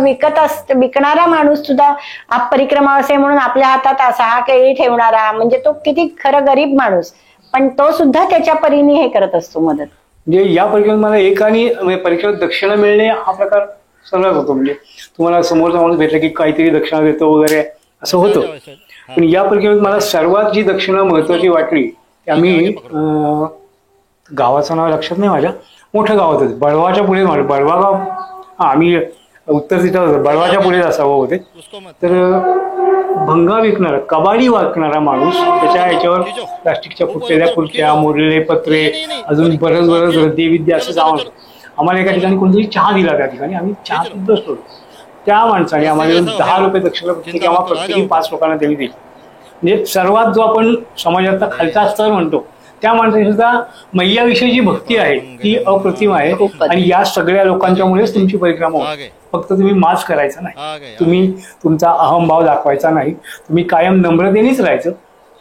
विकणारा माणूस सुद्धा आप परिक्रमावासी म्हणून आपल्या हातात 6 केळी ठेवणारा, म्हणजे तो किती खरं गरीब माणूस, पण तो सुद्धा त्याच्या परीने हे करत असतो मदत. म्हणजे या परिक्रमेत मला एक आणि परिक्रमेत दक्षिणा मिळणे हा प्रकार सर्वच होतो. म्हणजे तुम्हाला समोरचा माणूस भेटला की काहीतरी दक्षिणा देतो वगैरे असं होतं. पण या परिक्रमेत मला सर्वात जी दक्षिणा महत्वाची वाटली की आम्ही गावाचं नाव लक्षात नाही माझ्या, मोठ्या गावातच बळवाच्या पुढे, बळवा गाव, आम्ही उत्तर तिथं बळवाच्या पुढे असावं होते. तर भंगा विकणारा, कबाडी वाकणारा माणूस, त्याच्या ह्याच्यावर प्लास्टिकच्या फुटलेल्या खुर्च्या, मोडलेले पत्रे, अजून बरंच रद्दीविद्या असं जावं. आम्हाला एका ठिकाणी कोणतरी चहा दिला, त्या ठिकाणी आम्ही चहा पित बसलो. त्या माणसाने आम्हाला 10 रुपये दक्षिणा प्रत्येकी 5 लोकांना त्यांनी दिली. म्हणजे सर्वात जो आपण समाजातला खालचा स्तर म्हणतो त्या माणसाची सुद्धा मैयाविषयी जी भक्ती आहे ती अप्रतिम आहे. आणि या सगळ्या लोकांच्यामुळेच तुमची परिक्रमा होते. फक्त तुम्ही माच करायचा नाही, तुम्ही तुमचा अहमभाव दाखवायचा नाही, तुम्ही कायम नम्रतेनेच राहायचं.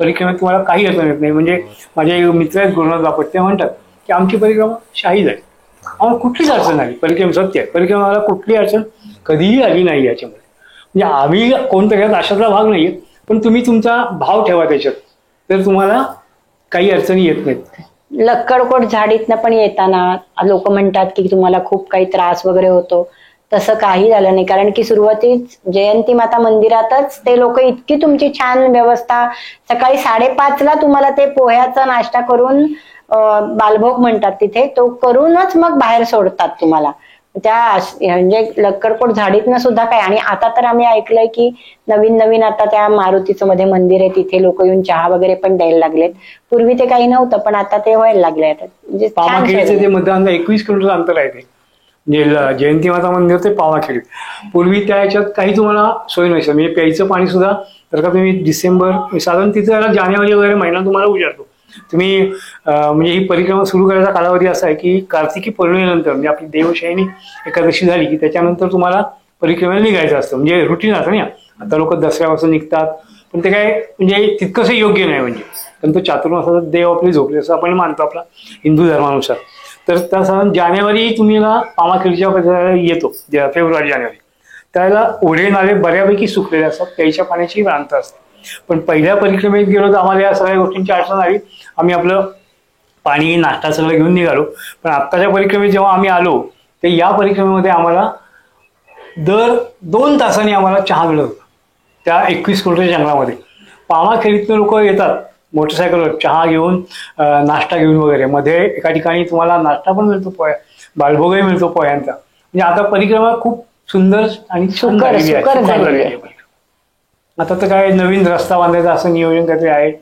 परिक्रमेत तुम्हाला काही अडचण येत नाही. म्हणजे माझे मित्र आहेत गुरुनाथ बापट, ते म्हणतात की आमची परिक्रमा शाही झाली, आम्हाला कुठलीच अडचण आली. परिक्रमा सत्य आहे, परिक्रमाला कुठली अडचण कधीही आली नाही याच्यामुळे. म्हणजे आम्ही कोणत्या अशातला भाग नाहीये, पण तुम्ही तुमचा भाव ठेवा त्याच्यात, तर तुम्हाला काही अडचणी येत नाहीत. लक्कडकोट झाडीतनं पण येताना लोक म्हणतात की तुम्हाला खूप काही त्रास वगैरे होतो, तसं काही झालं नाही. कारण की सुरुवातीच जयंती माता मंदिरातच ते लोक इतकी तुमची छान व्यवस्था, सकाळी 5:30ला तुम्हाला ते पोह्याचा नाश्ता करून, बालभोग म्हणतात तिथे, तो करूनच मग बाहेर सोडतात तुम्हाला. त्या म्हणजे लक्कडकोट झाडीतनं सुद्धा काय. आणि आता तर आम्ही ऐकलंय की नवीन आता त्या मारुतीचं मध्ये मंदिर आहे, तिथे लोक येऊन चहा वगैरे पण द्यायला लागलेत. पूर्वी ते काही नव्हतं, पण आता ते व्हायला लागले. आता म्हणजे पावाखेडीचे ते मतदान 21 किलोमीटर अंतर आहे ते, म्हणजे जयंती माता मंदिर ते पावाखेडी. पूर्वी त्या ह्याच्यात काही तुम्हाला सोय नसते. म्हणजे प्यायचं पाणी सुद्धा जर का तुम्ही डिसेंबर साधारण तिथे जानेवारी वगैरे महिना तुम्हाला उजाडतो, तुम्ही म्हणजे ही परिक्रमा सुरू करायचा कालावधी असा आहे की कार्तिकी पौर्णिमेनंतर म्हणजे आपली देवशयनी एकादशी झाली की त्याच्यानंतर तुम्हाला परिक्रमेला निघायचं असतं. म्हणजे रुटीन असतं ना. आता लोक दसऱ्यापासून निघतात, पण ते काय म्हणजे तितकंसं योग्य नाही. म्हणजे कारण तो चातुर्मासाचा देव आपली झोपले असं आपण मानतो आपला हिंदू धर्मानुसार. तर त्या साधारण जानेवारी तुम्हाला पामाखिडीच्या येतो, फेब्रुवारी जानेवारी, त्याला ओढे नाले बऱ्यापैकी सुकलेले असतात, प्यायच्या पाण्याची भ्रांत असते. पण पहिल्या परिक्रमेत गेलो तर आम्हाला या सगळ्या गोष्टींची अडचण आली. आम्ही आपलं पाणी नाश्ता सगळं घेऊन निघालो. पण आत्ताच्या परिक्रमेत जेव्हा आम्ही आलो तर या परिक्रमेमध्ये आम्हाला दर 2 तासांनी आम्हाला चहा मिळत होता. त्या 21 किलोमीटरच्या जंगलामध्ये पामाखेडीतून लोक येतात मोटरसायकलवर चहा घेऊन, नाश्ता घेऊन वगैरे. मध्ये एका ठिकाणी तुम्हाला नाश्ता पण मिळतो, बाळभोगही मिळतो पोह्यांचा. म्हणजे आता परिक्रमा खूप सुंदर आणि छान झालेली आहे. आता तर काय नवीन रस्ता बांधायचा असं नियोजन काहीतरी आहे.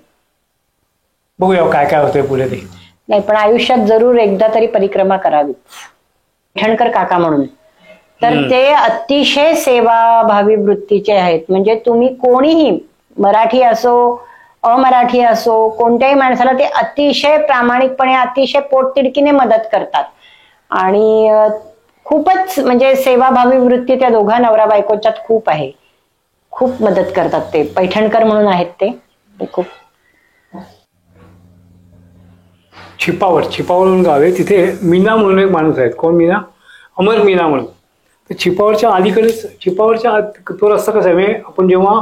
बघूया काय काय होतंय पुढे ते. नाही, पण आयुष्यात जरूर एकदा तरी परिक्रमा करावी. पैठणकर काका म्हणून तर ते अतिशय सेवाभावी वृत्तीचे आहेत. म्हणजे तुम्ही कोणीही, मराठी असो अमराठी असो, कोणत्याही माणसाला ते अतिशय प्रामाणिकपणे, अतिशय पोटतिडकीने मदत करतात. आणि खूपच म्हणजे सेवाभावी वृत्ती त्या दोघा नवरा बायकोच्यात खूप आहे. खूप मदत करतात ते. पैठणकर म्हणून आहेत ते खूप. छिपावर म्हणून गाव आहे, तिथे मीना म्हणून एक माणूस आहेत. कोण मीना? अमर मीना म्हणून. तर छिपावरच्या अलीकडेच, छिपावरच्या तो रस्ता कसा आहे म्हणजे आपण जेव्हा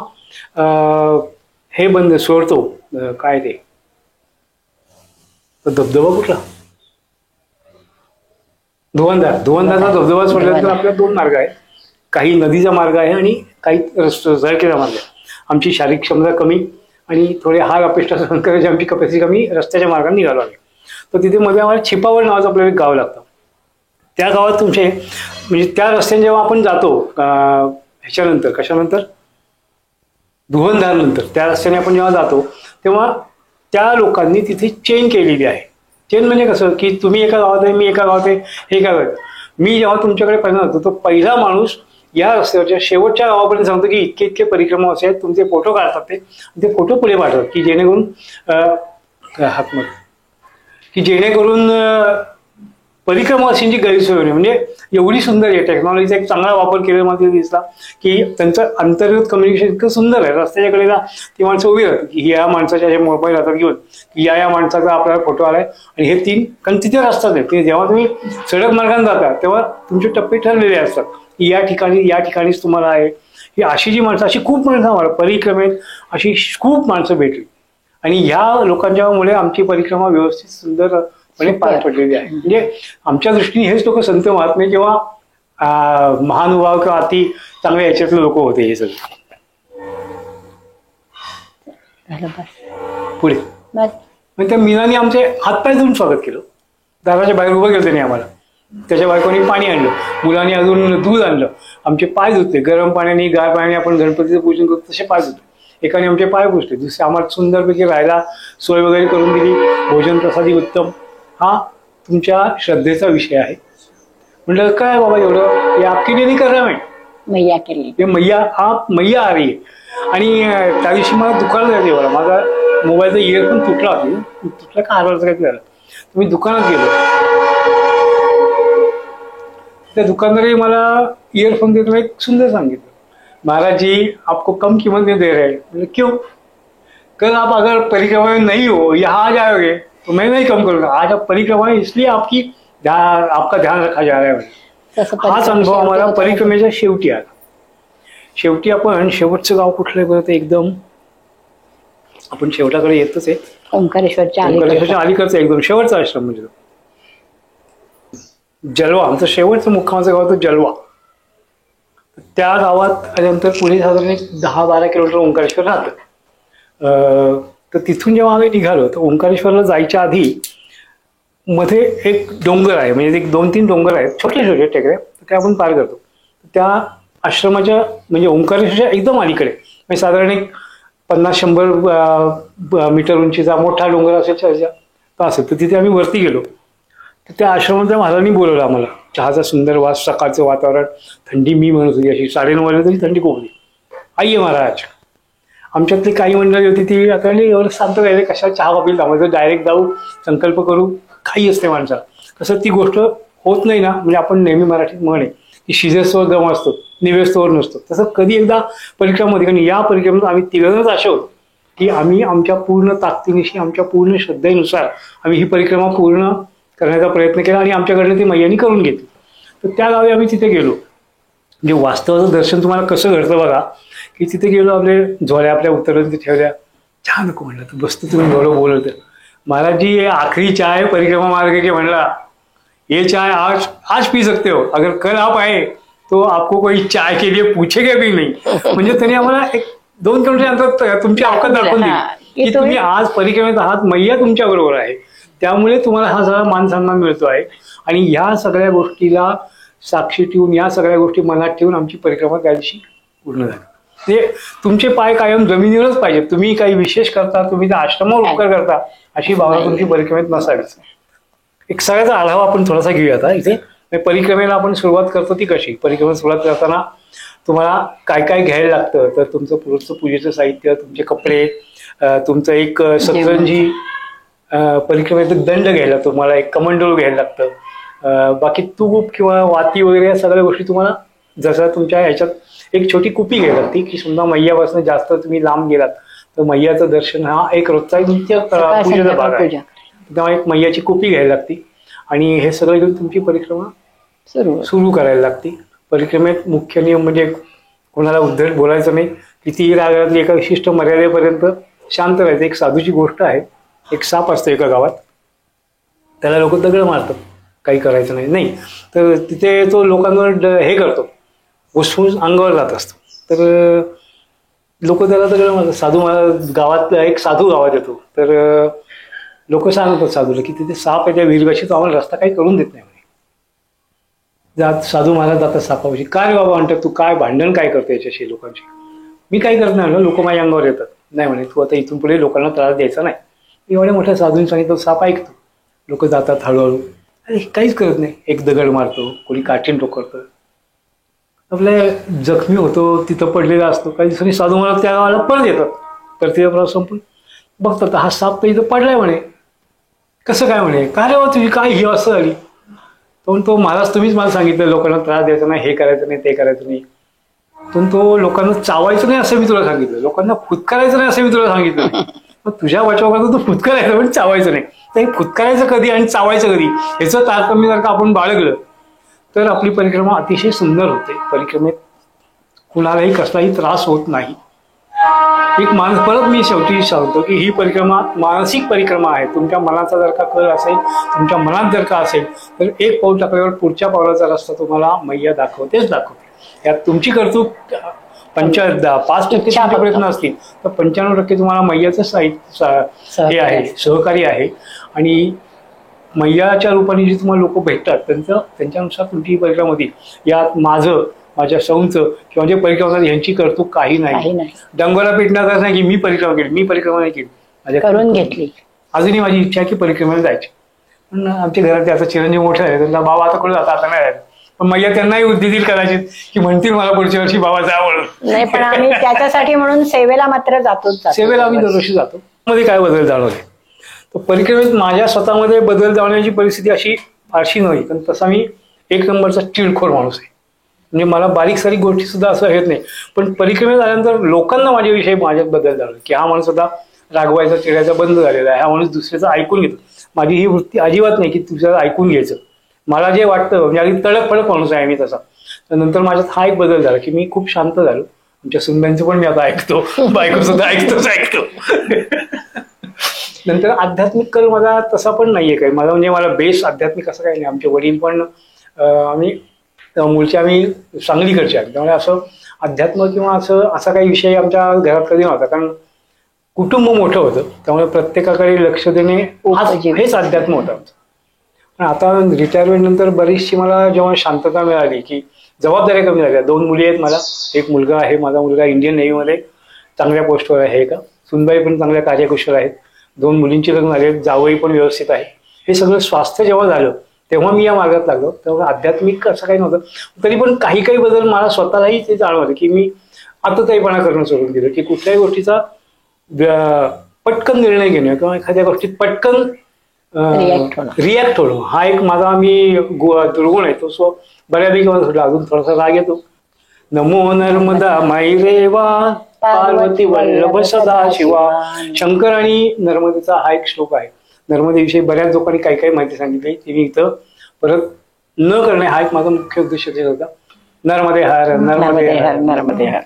हे बंद सोडतो, काय ते धबधबा कुठला, धुवंदारचा धबधबा सोडल्यानंतर आपल्याला 2 मार्ग आहेत. काही नदीचा मार्ग आहे आणि काही झळकेचा मार्ग आहे. आमची शारीरिक क्षमता कमी आणि थोडे हार अपेक्षा सहन करायची आमची कपॅसिटी कमी, रस्त्याच्या मार्गाने निघालो आम्ही. तर तिथे मध्ये आम्हाला छिपावर नावाचं आपल्याला एक गाव लागतं. त्या गावात तुमचे म्हणजे त्या रस्त्याने जेव्हा आपण जातो ह्याच्यानंतर, कशानंतर, धुवंदारनंतर त्या रस्त्याने आपण जेव्हा जातो तेव्हा त्या लोकांनी तिथे चेन केलेली आहे. चेन म्हणजे कसं की तुम्ही एका गावात आहे, मी एका गावात आहे, हे काय गावात. मी जेव्हा तुमच्याकडे पहिला जातो तो पहिला माणूस या रस्त्यावरच्या शेवटच्या गावापर्यंत सांगतो की इतके इतके परिक्रमा असे आहेत, तुमचे फोटो काढतात ते फोटो पुढे पाठवतात की जेणेकरून परिक्रमावासींची गैरसोय होणे. म्हणजे एवढी सुंदर आहे टेक्नॉलॉजीचा एक चांगला वापर केलेला मला दिसला की त्यांचं अंतर्गत कम्युनिकेशन इतकं सुंदर आहे. रस्त्याच्या कडेला ती माणसं उभी राहतात की या माणसाच्या जे मोबाईल हातात घेऊन की या माणसाचा आपल्याला फोटो आलाय. आणि हे 3, कारण तिथे रस्ताच आहे की जेव्हा तुम्ही सडक मार्गाने जाता तेव्हा तुमचे टप्पे ठरलेले असतात की या ठिकाणीच तुम्हाला आहे. ही अशी जी माणसं, अशी खूप माणसं आम्हाला परिक्रमेत अशी खूप माणसं भेटली. आणि ह्या लोकांच्यामुळे आमची परिक्रमा व्यवस्थित सुंदरपणे पार पडलेली आहे. म्हणजे आमच्या दृष्टीने हेच लोक संत महात्मे किंवा महानुभाव किंवा अति चांगल्या याच्यातले लोक होते हे सगळे. पुढे मग त्या मीनाने आमचे हातपाय धुवून स्वागत केलं. दाराच्या बाहेर उभं केलं त्याने आम्हाला. त्याच्या बायकोनी पाणी आणलं, मुलांनी अजून दूध आणलं, आमचे पाय धुतले. गरम पाण्याने गार पाण्याने आपण गणपतीचं पूजन करतो तसे पाय धुतले. एकाने आमचे पाय पुसले, दुसरे आम्हाला सुंदरपैकी राहायला सोय वगैरे करून दिली. भोजन प्रसादी उत्तम. हा तुमच्या श्रद्धेचा विषय आहे. म्हटलं काय बाबा एवढं, हे आपकी नाही कर रहा मैया केली, हे मैया मैया आ रही आहे. आणि त्या दिवशी मला दुकानात जायचं बरं, माझा मोबाईलचा इयरफोन तुटला होता. तुटला का हरवलं काय झालं. मी दुकानात गेलो, त्या दुकानदाराने मला इयरफोन देतो एक सुंदर सांगितलं, महाराज जी आपको कम कीमत में दे रहे हैं. बोले क्यों? कल आप अगर परिक्रमा में नहीं हो, यहाँ आ जाओगे तो मैं नहीं कम करूंगा. आज आप परिक्रमा में इसलिए आपका ध्यान रखा जा रहा है. हाच अनुभव आम्हाला परिक्रमेच्या शेवटी आला. शेवटी आपण शेवटचं गाव कुठलं आहे बरं, एकदम आपण शेवटाकडे येतच आहे. ओंकारेश्वरच्या अलीकडचं एकदम शेवटचा आश्रम म्हणजे जलवा. आमचं शेवटचं मुक्कामाचं गाव होतं जलवा. त्या गावात आल्यानंतर पुढे साधारण 10-12 किलोमीटर ओंकारेश्वर राहतं. तर तिथून जेव्हा आम्ही निघालो तर ओंकारेश्वरला जायच्या आधी मध्ये एक डोंगर आहे, म्हणजे 2-3 डोंगर आहेत छोटे छोटे टेकड्या, ते आपण पार करतो. त्या आश्रमाच्या म्हणजे ओंकारेश्वरच्या एकदम अलीकडे म्हणजे साधारण एक 50-100 मीटर उंचीचा मोठा डोंगर असेल चर्चा तर असेल. तर तिथे आम्ही वरती गेलो. तर त्या आश्रमाच्या महाराजांनी बोलवलं आम्हाला. चहाचा सुंदर वास, सकाळचं वातावरण, थंडी मी म्हणत होती अशी 9:30 वाजले तरी थंडी खूप होती. आइये महाराज. आमच्यातली काही मंडळी होती ती आता एवढं सांगतो काय कशा चहा कॉफी थांबायचं, डायरेक्ट जाऊ संकल्प करू, काही असते माणसाला. तसं ती गोष्ट होत नाही ना. म्हणजे आपण नेहमी मराठीत म्हणे की शिजेस्तोवर दम असतो, निवेस्तोवर नसतो. तसं कधी एकदा परिक्रमामध्ये, कारण या परिक्रमेत आम्ही तिघजणच असे होतो की आम्ही आमच्या पूर्ण ताकदीनिशी, आमच्या पूर्ण श्रद्धेनुसार आम्ही ही परिक्रमा पूर्ण करण्याचा प्रयत्न केला आणि आमच्याकडनं ती मैयानी करून घेतली. तर त्या गावी आम्ही तिथे गेलो. म्हणजे वास्तवाचं दर्शन तुम्हाला कसं घडतं बघा, की तिथे गेलो, आपले झोळ्या आपल्या उतरवून ठेवल्या, चहा नको म्हणलं तर बसतो तुम्ही एवढं बोलत. महाराज जी ये आखिरी चाय परिक्रमा मार्ग के म्हणला, ये चाय आज आज पी सकते हो, अगर कल आप आए तो आपको कोई चाय के लिए पूछेगा भी नहीं. म्हणजे त्यांनी आम्हाला 1-2 किलोमीटर तुमची अवकाश दाखवून दिली की तुम्ही आज परिक्रमेत आहात, मैया तुमच्या बरोबर आहे, त्यामुळे तुम्हाला हा सगळा मान सन्मान मिळतो आहे. आणि ह्या सगळ्या गोष्टीला साक्षी ठेवून, या सगळ्या गोष्टी मनात ठेवून आमची परिक्रमा त्या दिवशी पूर्ण झाली. ते तुमचे पाय कायम जमिनीवरच पाहिजे. तुम्ही काही विशेष करता, तुम्ही त्या आश्रमावर उपकार करता अशी भावना तुमची परिक्रमेत नसावीच. एक सगळ्याचा आढावा आपण थोडासा घेऊया आता इथे. परिक्रमेला आपण सुरुवात करतो ती कशी, परिक्रमेला सुरुवात करताना तुम्हाला काय काय घ्यायला लागतं, तर तुमचं पुढचं पूजेचं साहित्य, तुमचे कपडे, तुमचं एक सतरंजी, परिक्रमेत दंड घ्यायला, तुम्हाला एक कमंडलू घ्यायला लागतं, बाकी तूप किंवा वाती वगैरे या सगळ्या गोष्टी तुम्हाला, जसं तुमच्या ह्याच्यात एक छोटी कुपी घ्यायला लागते की समजा मैयापासून जास्त तुम्ही लांब गेलात तर मैयाचं दर्शन हा एक रोजचा नित्य पूजेचा भाग आहे, तेव्हा एक मैयाची कुपी घ्यायला लागते आणि हे सगळं घेऊन तुमची परिक्रमा सुरू करायला लागते. परिक्रमेत मुख्य नियम म्हणजे कोणाला उद्धट बोलायचं नाही, कितीही रागातली एका विशिष्ट मर्यादेपर्यंत शांत राहायचं. एक साधूची गोष्ट आहे, एक साप असतो एका गावात, त्याला लोक दगड मारतात, काही करायचं नाही तर तिथे तो लोकांवर हे करतो, फुसफुस अंगावर जात असतो. तर लोक त्याला दगड मारतात. साधू मला गावात, एक साधू गावात येतो, तर लोक सांगतात साधूला की तिथे साप आहे, त्या विहिरीपाशी तो आम्हाला रस्ता काही करून देत नाही म्हणे. साधू महाराज जातात सापापाशी. काय रे बाबा म्हणतात, तू काय भांडण काय करतो याच्याशी लोकांशी? मी काय करत नाही, लोक माझ्या अंगावर येतात. नाही म्हणे, तू आता इथून पुढे लोकांना त्रास द्यायचा नाही. एवढ्या मोठ्या साधूंनी सांगितलं, साप ऐकतो. लोक जातात हळूहळू, अरे काहीच करत नाही. एक दगड मारतो, कोणी काठीन टोकरतं, आपल्या जखमी होतो, तिथं पडलेला असतो. काही दिवसांनी साधू महाराज त्या गावाला परत येतात, तर ते प्रवास संपून बघतात हा साप तर इथं पडलाय म्हणे. कसं काय म्हणे, काय रे बा तुझी काय ही असं झाली? पण तो महाराज तुम्हीच मला सांगितलं लोकांना त्रास द्यायचा नाही, हे करायचं नाही, ते करायचं नाही. पण तो लोकांना चावायचं नाही असं मी तुला सांगितलं, लोकांना फुतकारायचं नाही असं मी तुला सांगितलं. मग तुझ्या बचावाकरता तू फुतकारायचं पण चावायचं नाही. तर फुतकारायचं कधी आणि चावायचं कधी ह्याचं तारतम्य जर का आपण बाळगलं तर आपली परिक्रमा अतिशय सुंदर होते. परिक्रमेत कुणालाही कसलाही त्रास होत नाही. एक माणूस, परत मी शेवटी सांगतो की ही परिक्रमा मानसिक परिक्रमा आहे. तुमच्या मनाचा जर का कल असेल, तुमच्या मनात जर का असेल, तर एक पाऊल टाकल्यावर पुढच्या पावलाचा रस्ता तुम्हाला मैया दाखवते. यात तुमची कर्तृत्व 5% तुमचे प्रयत्न असतील तर 95% तुम्हाला मैयाचं हे आहे, सहकारी आहे. आणि मैयाच्या रूपाने जे तुम्हाला लोक भेटतात त्यांच्यानुसार तुमची परिक्रमा होती. यात माझ्या सौंचं किंवा जे परिक्रमा यांची कर्तृत्व काही नाही. डंगोरा पेटण्याचा नाही की मी परिक्रमा केली, मी परिक्रमा नाही केली, माझ्या करून घेतली. अजूनही माझी इच्छा आहे की परिक्रमेला जायची. पण आमच्या घरात त्याचा चिरंजीव मोठा आहे, त्यांचा बाबा आता कुठे जाता, आता नाही राहिला. पण मैया त्यांनाही बुद्धी देईल कदाचित की म्हणतील मला पुढच्या वर्षी बाबा जा म्हणून. नाही, पण आम्ही त्याच्यासाठी म्हणून सेवेला मात्र जातोच. सेवेला आम्ही दरवर्षी जातो. मध्ये काय बदल जाणवले तर परिक्रमेत माझ्या स्वतःमध्ये बदल जाणवण्याची परिस्थिती अशी फारशी नव्हती. पण तसा मी 1 नंबरचा चिडखोर माणूस आहे. म्हणजे मला बारीक सारीक गोष्टी सुद्धा असं येत नाही. पण परिक्रमेत आल्यानंतर लोकांना माझ्याविषयी माझ्यात बदल जाणवले की हा माणूस आता रागवायचा, चिडायचा बंद झालेला आहे. हा माणूस दुसऱ्याचं ऐकून घेतो. माझी ही वृत्ती अजिबात नाही की तुझ्याचं ऐकून घ्यायचं. मला जे वाटतं म्हणजे अगदी तळक फळक माणूस आहे मी तसा. तर नंतर माझ्यात हा एक बदल झाला की मी खूप शांत झालो. आमच्या सुनबाईंचं पण मी आता ऐकतो, बायको सुद्धा ऐकतो. नंतर आध्यात्मिक कल माझा तसा पण नाहीये काही. मला बेस आध्यात्मिक असं काही नाही. आमचे वडील पण आम्ही मूळचे आम्ही सांगलीकडचे आहे, त्यामुळे असं अध्यात्म किंवा असा काही विषय आमच्या घरात कधी नव्हता. कारण कुटुंब मोठं होतं, त्यामुळे प्रत्येकाकडे लक्ष देणे हेच अध्यात्म होतं आमचं. पण आता रिटायरमेंट नंतर बरीचशी मला जेव्हा शांतता मिळाली की जबाबदाऱ्या कमी झाल्या. 2 मुली आहेत मला, एक मुलगा आहे. माझा मुलगा इंडियन नेव्हीमध्ये चांगल्या पोस्टवर आहे का. सुनबाई पण चांगल्या कार्यकुशल आहेत. 2 मुलींची लग्न झाले, जावई पण व्यवस्थित आहे. हे सगळं स्वास्थ्य जेव्हा झालं तेव्हा मी या मार्गात लागलो. तेव्हा आध्यात्मिक असं काही नव्हतं. तरी पण काही बदल मला स्वतःलाही ते जाणवलं की मी आतताईपणा करणं सोडून दिलं, की कुठल्याही गोष्टीचा पटकन निर्णय घेणं किंवा एखाद्या गोष्टीत पटकन रिॲक्ट होणं हा एक माझा दुर्गुण आहे. तो बऱ्यापैकी मला सोडला. अजून थोडासा राग येतो. नमो नर्मदा माई रेवा पार्वती वल्लभ सदा शिवा. शंकर आणि नर्मदेचा हा एक श्लोक आहे. नर्मदेविषयी बऱ्याच लोकांनी काही काही माहिती सांगितली, ती मी इथं परत न करणे हा एक माझा मुख्य उद्देश होता. नर्मदे हर, नर्मदे हर, नर्मदे हर.